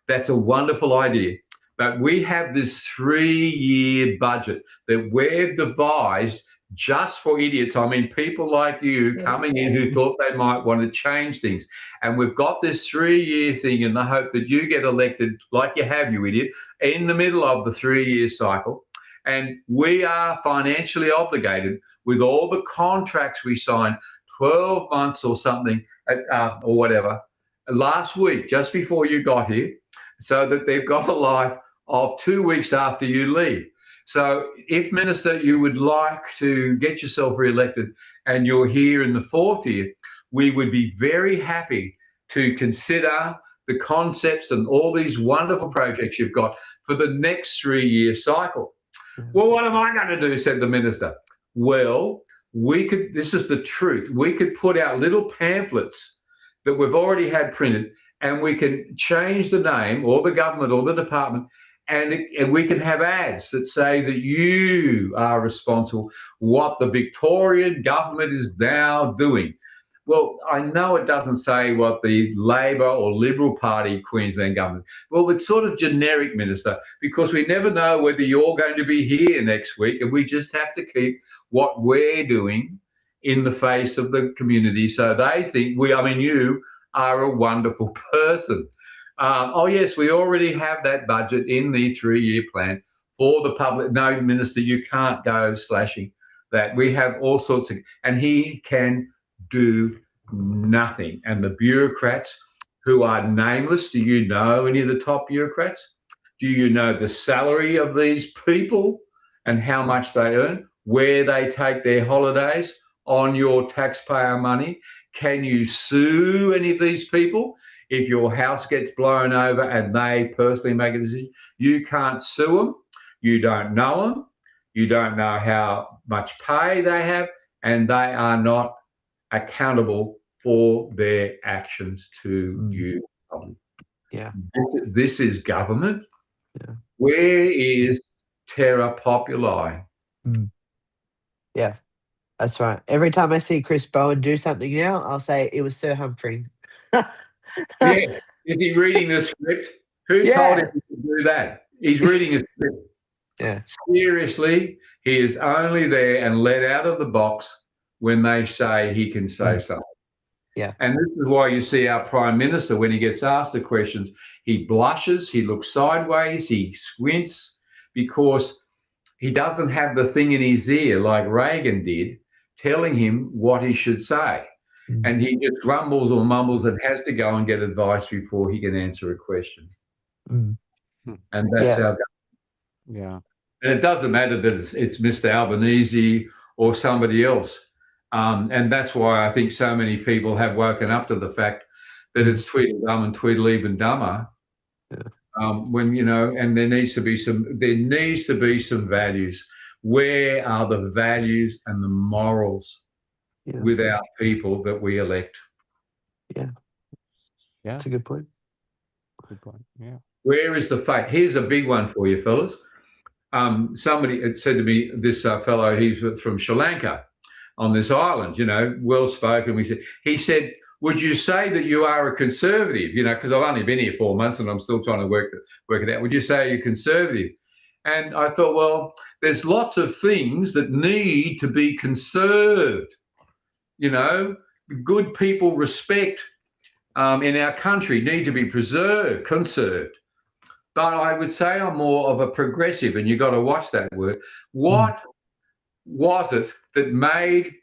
that's a wonderful idea. But we have this 3-year budget that we've devised just for idiots. I mean, people like you coming in who thought they might want to change things. And we've got this 3-year thing in the hope that you get elected, like you have, you idiot, in the middle of the 3-year cycle. And we are financially obligated with all the contracts we signed 12 months or something, or whatever, last week, just before you got here, so that they've got a life of 2 weeks after you leave. So if, Minister, you would like to get yourself re-elected and you're here in the 4th year, we would be very happy to consider the concepts and all these wonderful projects you've got for the next 3-year cycle. Well, what am I going to do, said the Minister. Well, this is the truth. We could put out little pamphlets that we've already had printed, and we can change the name or the government or the department, and we can have ads that say that you are responsible what the Victorian government is now doing. Well, I know it doesn't say what the Labor or Liberal Party Queensland government. Well, it's sort of generic, Minister, because we never know whether you're going to be here next week, and we just have to keep what we're doing in the face of the community so they think you are a wonderful person. Oh, yes, we already have that budget in the 3-year plan for the public. No, Minister, you can't go slashing that. We have all sorts of, and he can do nothing. And the bureaucrats who are nameless, do you know any of the top bureaucrats? Do you know the salary of these people and how much they earn, where they take their holidays on your taxpayer money? Can you sue any of these people? If your house gets blown over and they personally make a decision, you can't sue them. You don't know them. You don't know how much pay they have, and they are not accountable for their actions to you. Yeah. This is government. Yeah. Where is terra populi? Yeah, that's right. Every time I see Chris Bowen do something now, I'll say it was Sir Humphrey. Yeah. Is he reading the script? Who told him to do that? He's reading a script. Yeah. Seriously, he is only there and let out of the box when they say he can say something. Yeah. And this is why you see our Prime Minister, when he gets asked the questions, he blushes, he looks sideways, he squints, because he doesn't have the thing in his ear like Reagan did telling him what he should say. And he just grumbles or mumbles and has to go and get advice before he can answer a question. And that's our government. Yeah. And it doesn't matter that it's Mr. Albanese or somebody else. And that's why I think so many people have woken up to the fact that it's Tweedledum and Tweedleeven dumber. When, and there needs to be some values. Where are the values and the morals with our people that we elect? Yeah. That's a good point. Good point. Yeah. Where is the faith? Here's a big one for you, fellas. Somebody had said to me, this fellow, he's from Sri Lanka on this island, well spoken. He said, would you say that you are a conservative? Because I've only been here 4 months and I'm still trying to work it out. Would you say you're conservative? And I thought, well, there's lots of things that need to be conserved. Good people respect in our country need to be conserved. But I would say I'm more of a progressive, and you've got to watch that word. What was it that made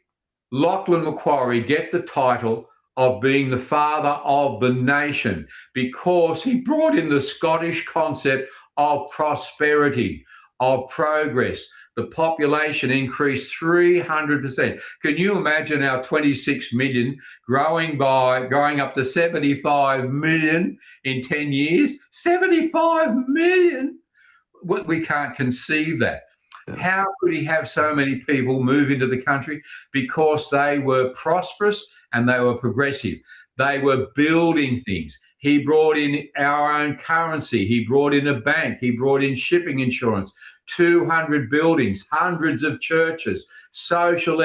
Lachlan Macquarie get the title of being the father of the nation? Because he brought in the Scottish concept of prosperity, of progress. The population increased 300%. Can you imagine our 26 million growing up to 75 million in 10 years? 75 million? We can't conceive that. How could he have so many people move into the country? Because they were prosperous and they were progressive. They were building things. He brought in our own currency. He brought in a bank. He brought in shipping insurance, 200 buildings, hundreds of churches, social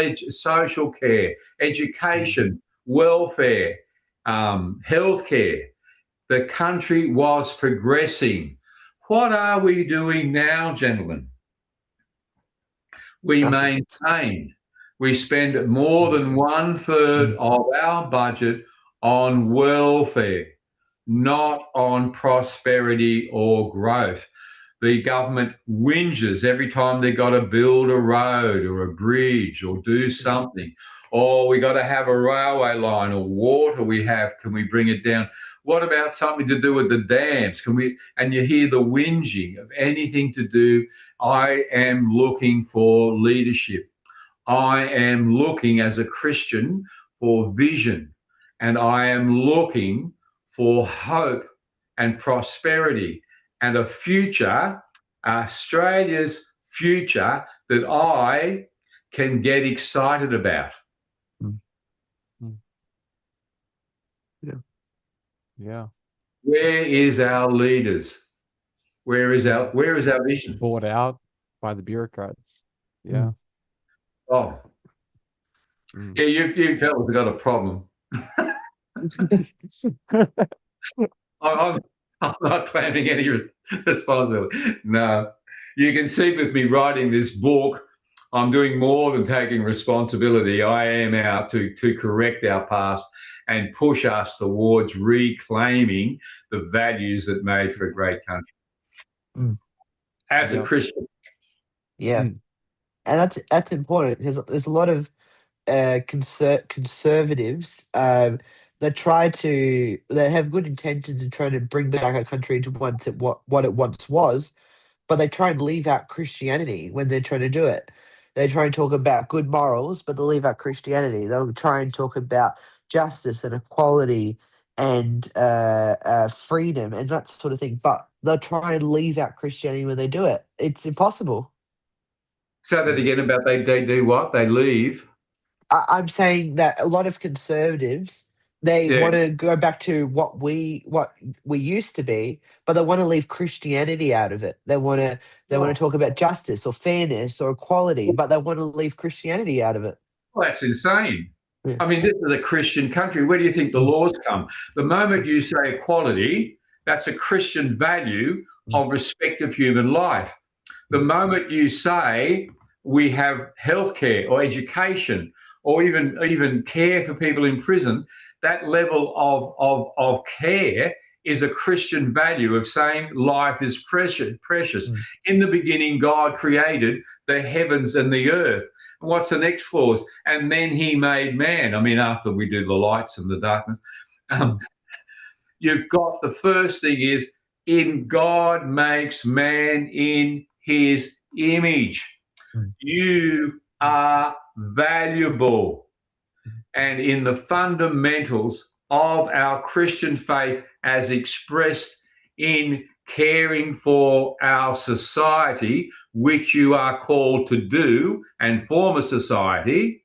care, education, welfare, healthcare. The country was progressing. What are we doing now, gentlemen? We maintain. We spend more than 1/3 of our budget on welfare, not on prosperity or growth. The government whinges every time they've got to build a road or a bridge or do something. Or we got to have a railway line or water can we bring it down? What about something to do with the dams? And you hear the whinging of anything to do. I am looking for leadership. I am looking as a Christian for vision, and I am looking for hope and prosperity and a future, Australia's future, that I can get excited about. Yeah. Yeah. Where is our leaders? Where is our vision? Bought out by the bureaucrats. Yeah. Oh, yeah, you fellas have got a problem. I'm not claiming any responsibility. No, you can see with me writing this book, I'm doing more than taking responsibility. I am out to correct our past and push us towards reclaiming the values that made for a great country. As a Christian. Yeah. And that's important because there's a lot of conservatives that have good intentions in trying to bring back our country to what it once was, but they try and leave out Christianity when they're trying to do it. They try and talk about good morals, but they'll leave out Christianity. They'll try and talk about justice and equality and freedom and that sort of thing, but they'll try and leave out Christianity when they do it. It's impossible. Say that again about they do what? They leave? I'm saying that a lot of conservatives, they want to go back to what we used to be, but they want to leave Christianity out of it. They want to talk about justice or fairness or equality, but they want to leave Christianity out of it. Well, that's insane. I mean, this is a Christian country. Where do you think the laws come? The moment you say equality, that's a Christian value of respect of human life. The moment you say we have healthcare or education or even care for people in prison, that level of care is a Christian value of saying life is precious. In the beginning, God created the heavens and the earth. What's the next clause? And then he made man. I mean, after we do the lights and the darkness, you've got the first thing is in God makes man in his image. You are valuable. And in the fundamentals of our Christian faith as expressed in caring for our society, which you are called to do and form a society,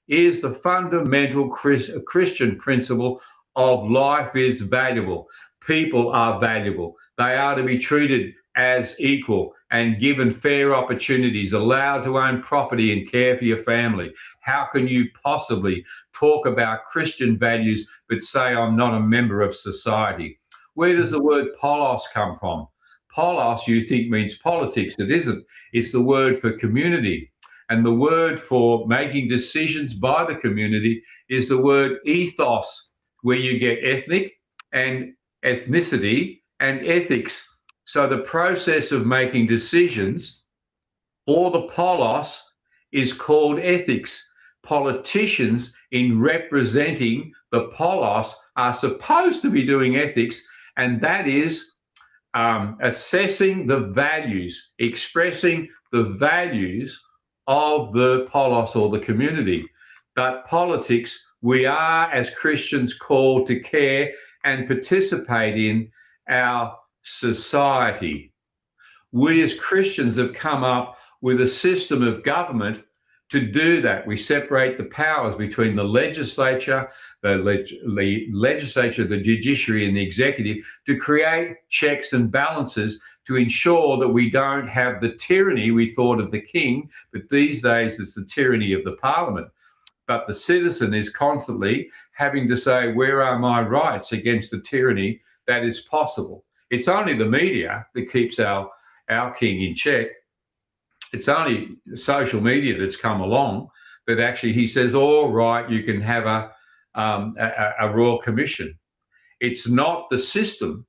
is the fundamental Christian principle of life is valuable. People are valuable. They are to be treated as equal and given fair opportunities, allowed to own property and care for your family. How can you possibly talk about Christian values but say I'm not a member of society? Where does the word polos come from? Polos, you think, means politics. It isn't. It's the word for community. And the word for making decisions by the community is the word ethos, where you get ethnic and ethnicity and ethics. So the process of making decisions or the polos is called ethics. Politicians, in representing the polos, are supposed to be doing ethics, and that is assessing the values, expressing the values of the polos or the community. But politics, we are as Christians called to care and participate in our society. We as Christians have come up with a system of government to do that. We separate the powers between the legislature, the judiciary, and the executive to create checks and balances to ensure that we don't have the tyranny we thought of the king, but these days it's the tyranny of the parliament. But the citizen is constantly having to say, where are my rights against the tyranny that is possible? It's only the media that keeps our king in check. It's only social media that's come along that actually he says, all right, you can have a royal commission. It's not the system,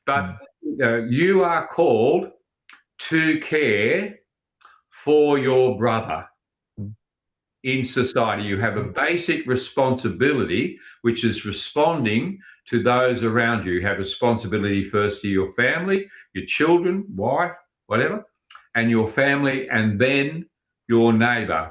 but you are called to care for your brother in society. You have a basic responsibility, which is responding to those around you. You have responsibility first to your family, your children, wife, whatever, and your family, and then your neighbor.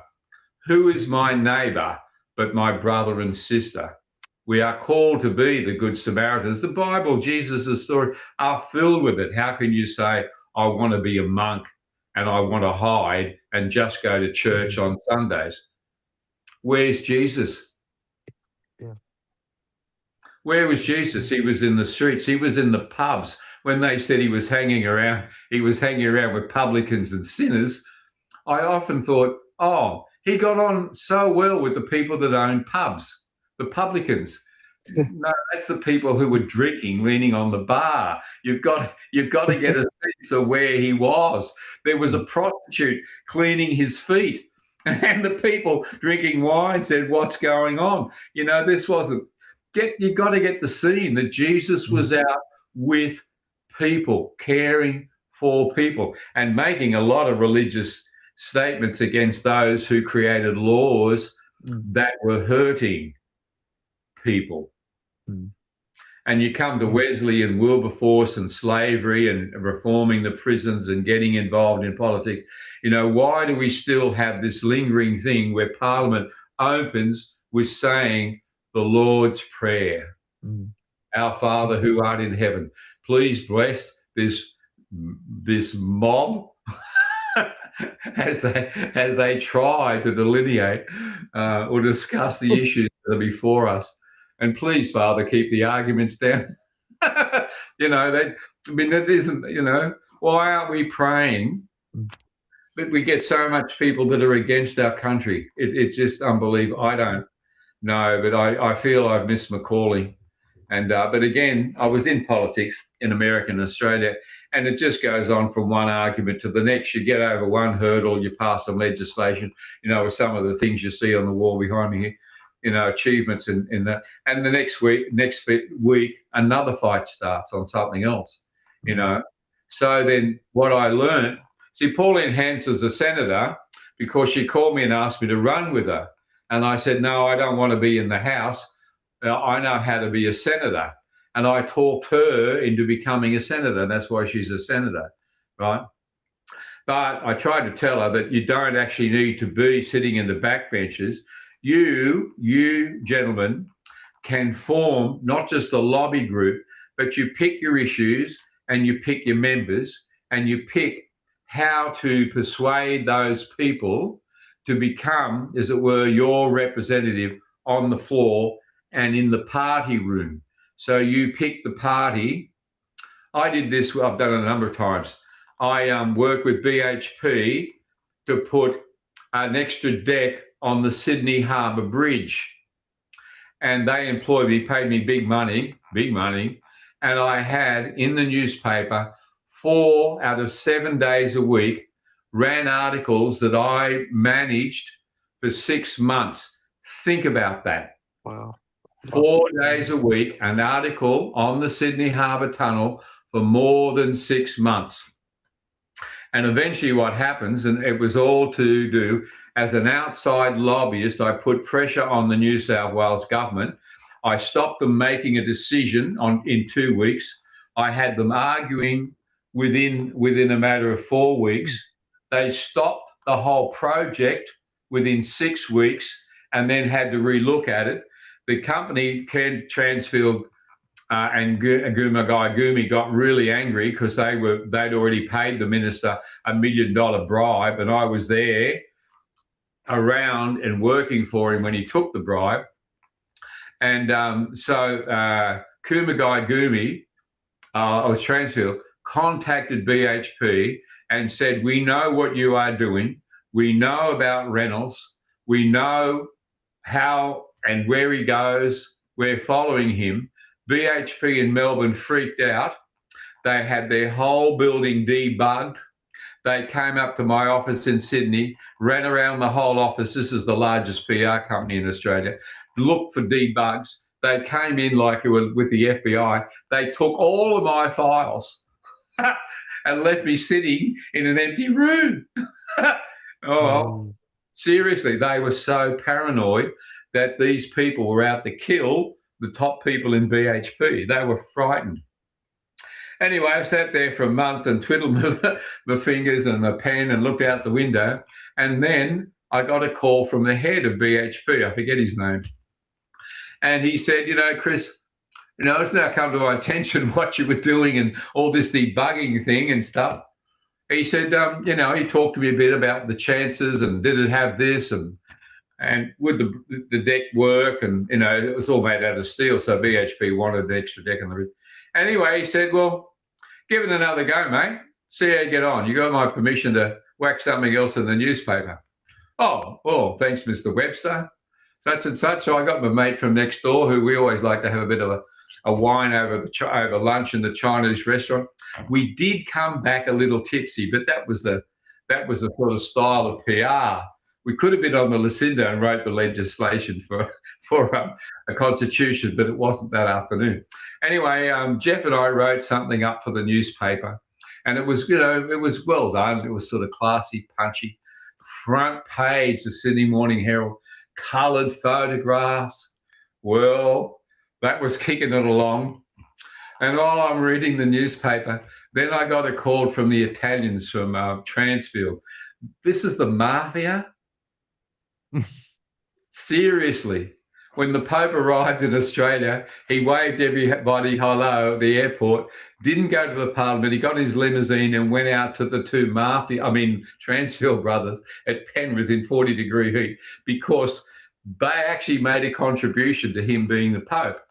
Who is my neighbor but my brother and sister? We are called to be the good Samaritans. The Bible, Jesus' story, are filled with it. How can you say, I want to be a monk and I want to hide and just go to church on Sundays? Where's Jesus? Yeah. Where was Jesus? He was in the streets. He was in the pubs. When they said he was hanging around with publicans and sinners, I often thought, oh, he got on so well with the people that own pubs, the publicans. No, that's the people who were drinking, leaning on the bar. You've got to get a sense of where he was. There was a prostitute cleaning his feet, and the people drinking wine said, "What's going on?" This wasn't. You've got to get the scene that Jesus was out with people, caring for people, and making a lot of religious statements against those who created laws that were hurting people. And you come to Wesley and Wilberforce and slavery and reforming the prisons and getting involved in politics. Why do we still have this lingering thing where Parliament opens with saying the Lord's Prayer? Our Father who art in heaven, please bless this mob as they try to delineate or discuss the issues that are before us. And please, Father, keep the arguments down. That isn't, why aren't we praying that we get so much people that are against our country? It's just unbelievable. I don't know, but I feel I've missed my calling. But again, I was in politics in America and Australia, and it just goes on from one argument to the next. You get over one hurdle, you pass some legislation, with some of the things you see on the wall behind me here. Achievements in that, and the next week, another fight starts on something else. So then, what I learned. See, Pauline Hanson's a senator because she called me and asked me to run with her, and I said, no, I don't want to be in the House. I know how to be a senator, and I talked her into becoming a senator. That's why she's a senator, right? But I tried to tell her that you don't actually need to be sitting in the backbenches. You gentlemen can form not just a lobby group, but you pick your issues and you pick your members and you pick how to persuade those people to become, as it were, your representative on the floor and in the party room. So you pick the party. I did this, I've done it a number of times. I worked with BHP to put an extra deck on the Sydney Harbour Bridge. And they employed me, paid me big money. And I had in the newspaper 4 out of 7 days a week, ran articles that I managed for 6 months. Think about that. Wow. 4 days a week, an article on the Sydney Harbour Tunnel for more than 6 months. And eventually what happens, and it was all to do, as an outside lobbyist, I put pressure on the New South Wales government. I stopped them making a decision in 2 weeks. I had them arguing within a matter of 4 weeks. They stopped the whole project within 6 weeks and then had to relook at it. The company, Transfield and Gumi got really angry because they'd already paid the minister $1 million bribe, and I was there around and working for him when he took the bribe. And so Kumagai Gumi, of Transfield, contacted BHP and said, we know what you are doing. We know about Reynolds. We know how and where he goes. We're following him. BHP in Melbourne freaked out. They had their whole building debugged. They came up to my office in Sydney, ran around the whole office. This is the largest PR company in Australia. Looked for debugs. They came in like it was with the FBI. They took all of my files and left me sitting in an empty room. Seriously, they were so paranoid that these people were out to kill the top people in BHP. They were frightened. Anyway, I sat there for a month and twiddled my fingers and a pen and looked out the window. And then I got a call from the head of BHP. I forget his name. And he said, Chris, it's now come to my attention what you were doing and all this debugging thing and stuff. He said, he talked to me a bit about the chances and did it have this? And would the deck work? And, it was all made out of steel, so BHP wanted the extra deck on the roof. Anyway, he said, well, give it another go, mate. See how you get on. You got my permission to whack something else in the newspaper. Oh, well, thanks, Mr. Webster. Such and such. So I got my mate from next door, who we always like to have a bit of a wine over lunch in the Chinese restaurant. We did come back a little tipsy, but that was the sort of style of PR. We could have been on the Lucinda and wrote the legislation for a constitution, but it wasn't that afternoon. Anyway, Jeff and I wrote something up for the newspaper, and it was, it was well done. It was sort of classy, punchy. Front page, the Sydney Morning Herald, coloured photographs. Well, that was kicking it along. And while I'm reading the newspaper, then I got a call from the Italians from Transfield. This is the mafia? Seriously. When the Pope arrived in Australia, he waved everybody hello at the airport, didn't go to the Parliament. He got his limousine and went out to the two Transfield brothers at Penrith in 40-degree heat, because they actually made a contribution to him being the Pope.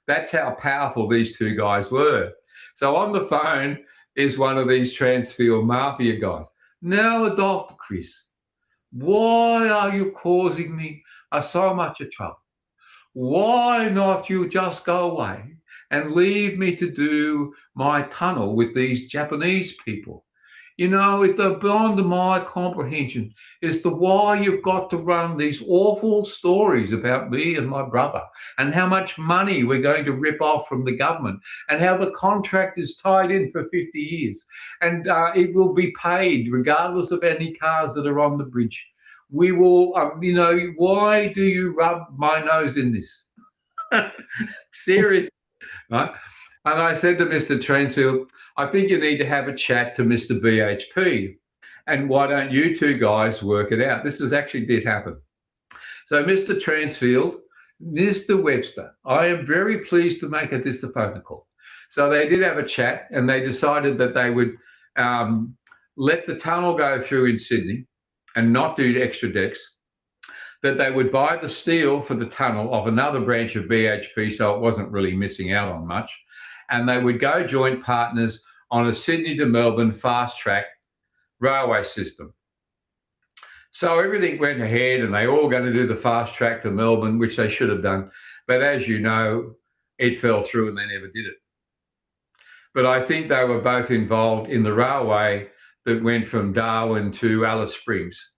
That's how powerful these two guys were. So on the phone is one of these Transfield mafia guys. Now, Dr. Chris, why are you causing me so much trouble? Why not you just go away and leave me to do my tunnel with these Japanese people? It's beyond my comprehension as to why you've got to run these awful stories about me and my brother, and how much money we're going to rip off from the government, and how the contract is tied in for 50 years, and it will be paid regardless of any cars that are on the bridge. We will, why do you rub my nose in this? Seriously, right? And I said to Mr. Transfield, I think you need to have a chat to Mr. BHP. And why don't you two guys work it out? This actually did happen. So Mr. Transfield, Mr. Webster, I am very pleased to make this a phone call. So they did have a chat, and they decided that they would let the tunnel go through in Sydney and not do extra decks, that they would buy the steel for the tunnel of another branch of BHP, so it wasn't really missing out on much, and they would go joint partners on a Sydney to Melbourne fast track railway system. So everything went ahead, and they all going to do the fast track to Melbourne, which they should have done. But as you know, it fell through and they never did it. But I think they were both involved in the railway that went from Darwin to Alice Springs.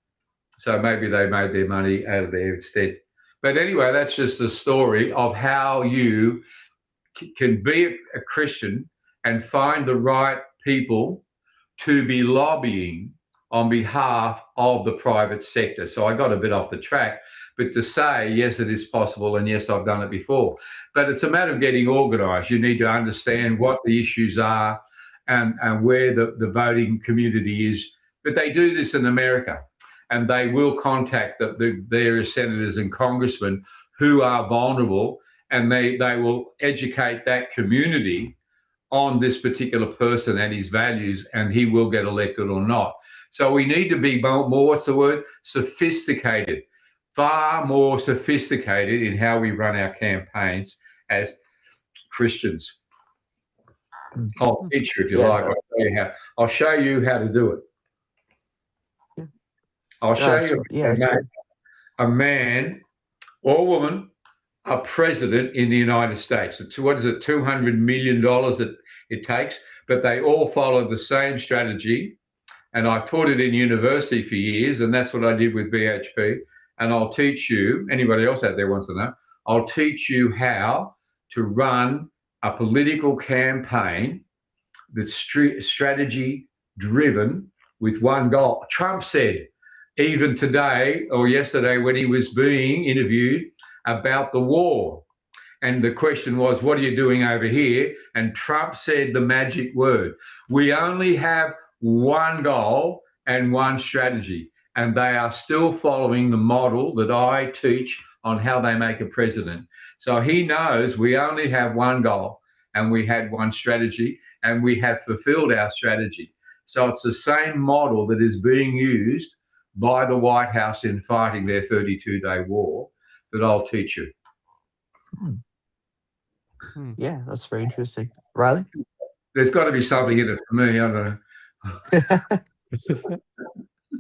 So maybe they made their money out of there instead. But anyway, that's just a story of how you can be a Christian and find the right people to be lobbying on behalf of the private sector. So I got a bit off the track, but to say, yes, it is possible, and yes, I've done it before. But it's a matter of getting organised. You need to understand what the issues are and where the voting community is. But they do this in America, and they will contact the various senators and congressmen who are vulnerable, and they will educate that community on this particular person and his values, and he will get elected or not. So we need to be more, what's the word? Sophisticated, far more sophisticated in how we run our campaigns as Christians. I'll teach you if you like. I'll show you how to do it. I'll show you a man or woman, a president in the United States. What is it, $200 million that it takes? But they all follow the same strategy. And I've taught it in university for years, and that's what I did with BHP. And I'll teach you, anybody else out there wants to know, I'll teach you how to run a political campaign that's strategy-driven with one goal. Trump said, even today or yesterday when he was being interviewed about the war, and the question was, what are you doing over here? And Trump said the magic word, we only have one goal and one strategy, and they are still following the model that I teach on how they make a president. So he knows we only have one goal and we had one strategy, and we have fulfilled our strategy. So it's the same model that is being used by the White House in fighting their 32-day war that I'll teach you. Yeah, that's very interesting. Riley? There's got to be something in it for me. I don't know.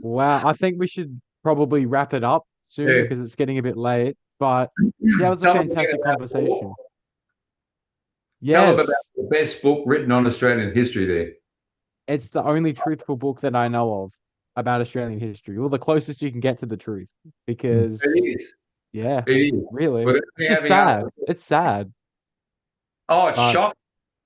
Wow, I think we should probably wrap it up soon Yeah. because it's getting a bit late. But yeah, it was a Tell them again fantastic about the conversation. book. Tell them Yes, about the best book written on Australian history there. it's the only truthful book that I know of about Australian history, or the closest you can get to the truth. Because It is. yeah, It is. really, Without me it's just having sad. It's sad. Oh, it's But shocking.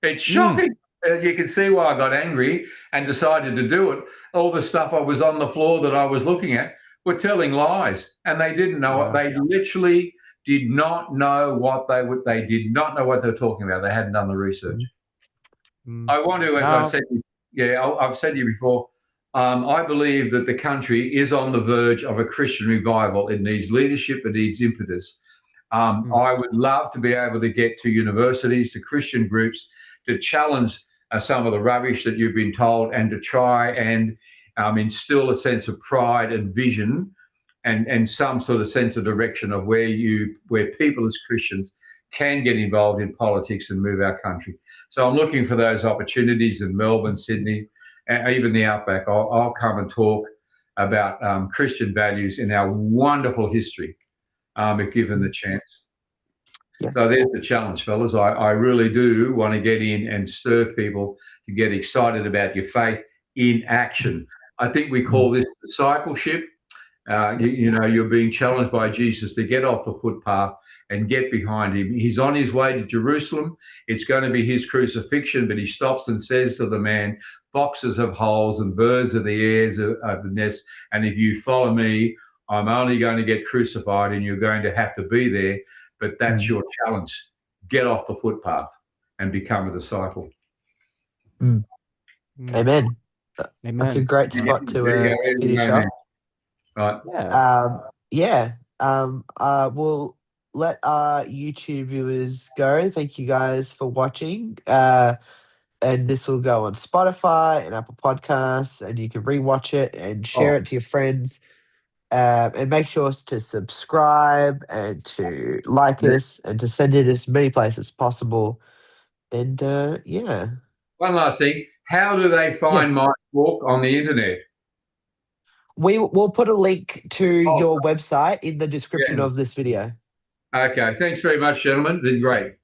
It's shocking. You can see why I got angry and decided to do it. All the stuff I was on the floor that I was looking at were telling lies, and they didn't know it. Wow. They literally did not know what they would. They did not know what they were talking about. They hadn't done the research. I want to, as I Now, said, I've said to you before, I believe that the country is on the verge of a Christian revival. It needs leadership, it needs impetus. I would love to be able to get to universities, to Christian groups, to challenge some of the rubbish that you've been told and to try and instill a sense of pride and vision and some sort of sense of direction of where people as Christians can get involved in politics and move our country. So I'm looking for those opportunities in Melbourne, Sydney, and even the Outback. I'll come and talk about Christian values in our wonderful history, if given the chance. Yeah. So there's the challenge, fellas. I really do want to get in and stir people to get excited about your faith in action. I think we call this discipleship. You're being challenged by Jesus to get off the footpath and get behind him. He's on his way to Jerusalem. It's going to be his crucifixion, but he stops and says to the man, foxes have holes and birds of the airs of the nest. And if you follow me, I'm only going to get crucified and you're going to have to be there. But that's your challenge. Get off the footpath and become a disciple. Amen. Amen. That's a great spot to finish up. Right. We'll let our YouTube viewers go. Thank you guys for watching. And this will go on Spotify and Apple Podcasts, and you can rewatch it and share it to your friends. And make sure to subscribe and to like us and to send it as many places as possible. And One last thing. How do they find my book on the internet? We'll put a link to your website in the description of this video. Okay. Thanks very much, gentlemen. It's been great.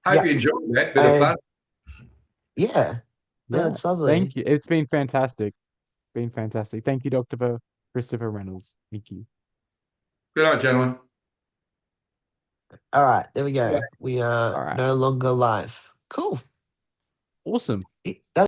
Hope you enjoyed that. Bit of fun. Yeah. That's lovely. Thank you. It's been fantastic. Thank you, Dr. Christopher Reynolds. Thank you. Good night, gentlemen. All right. There we go. We are no longer live. Cool. Awesome. That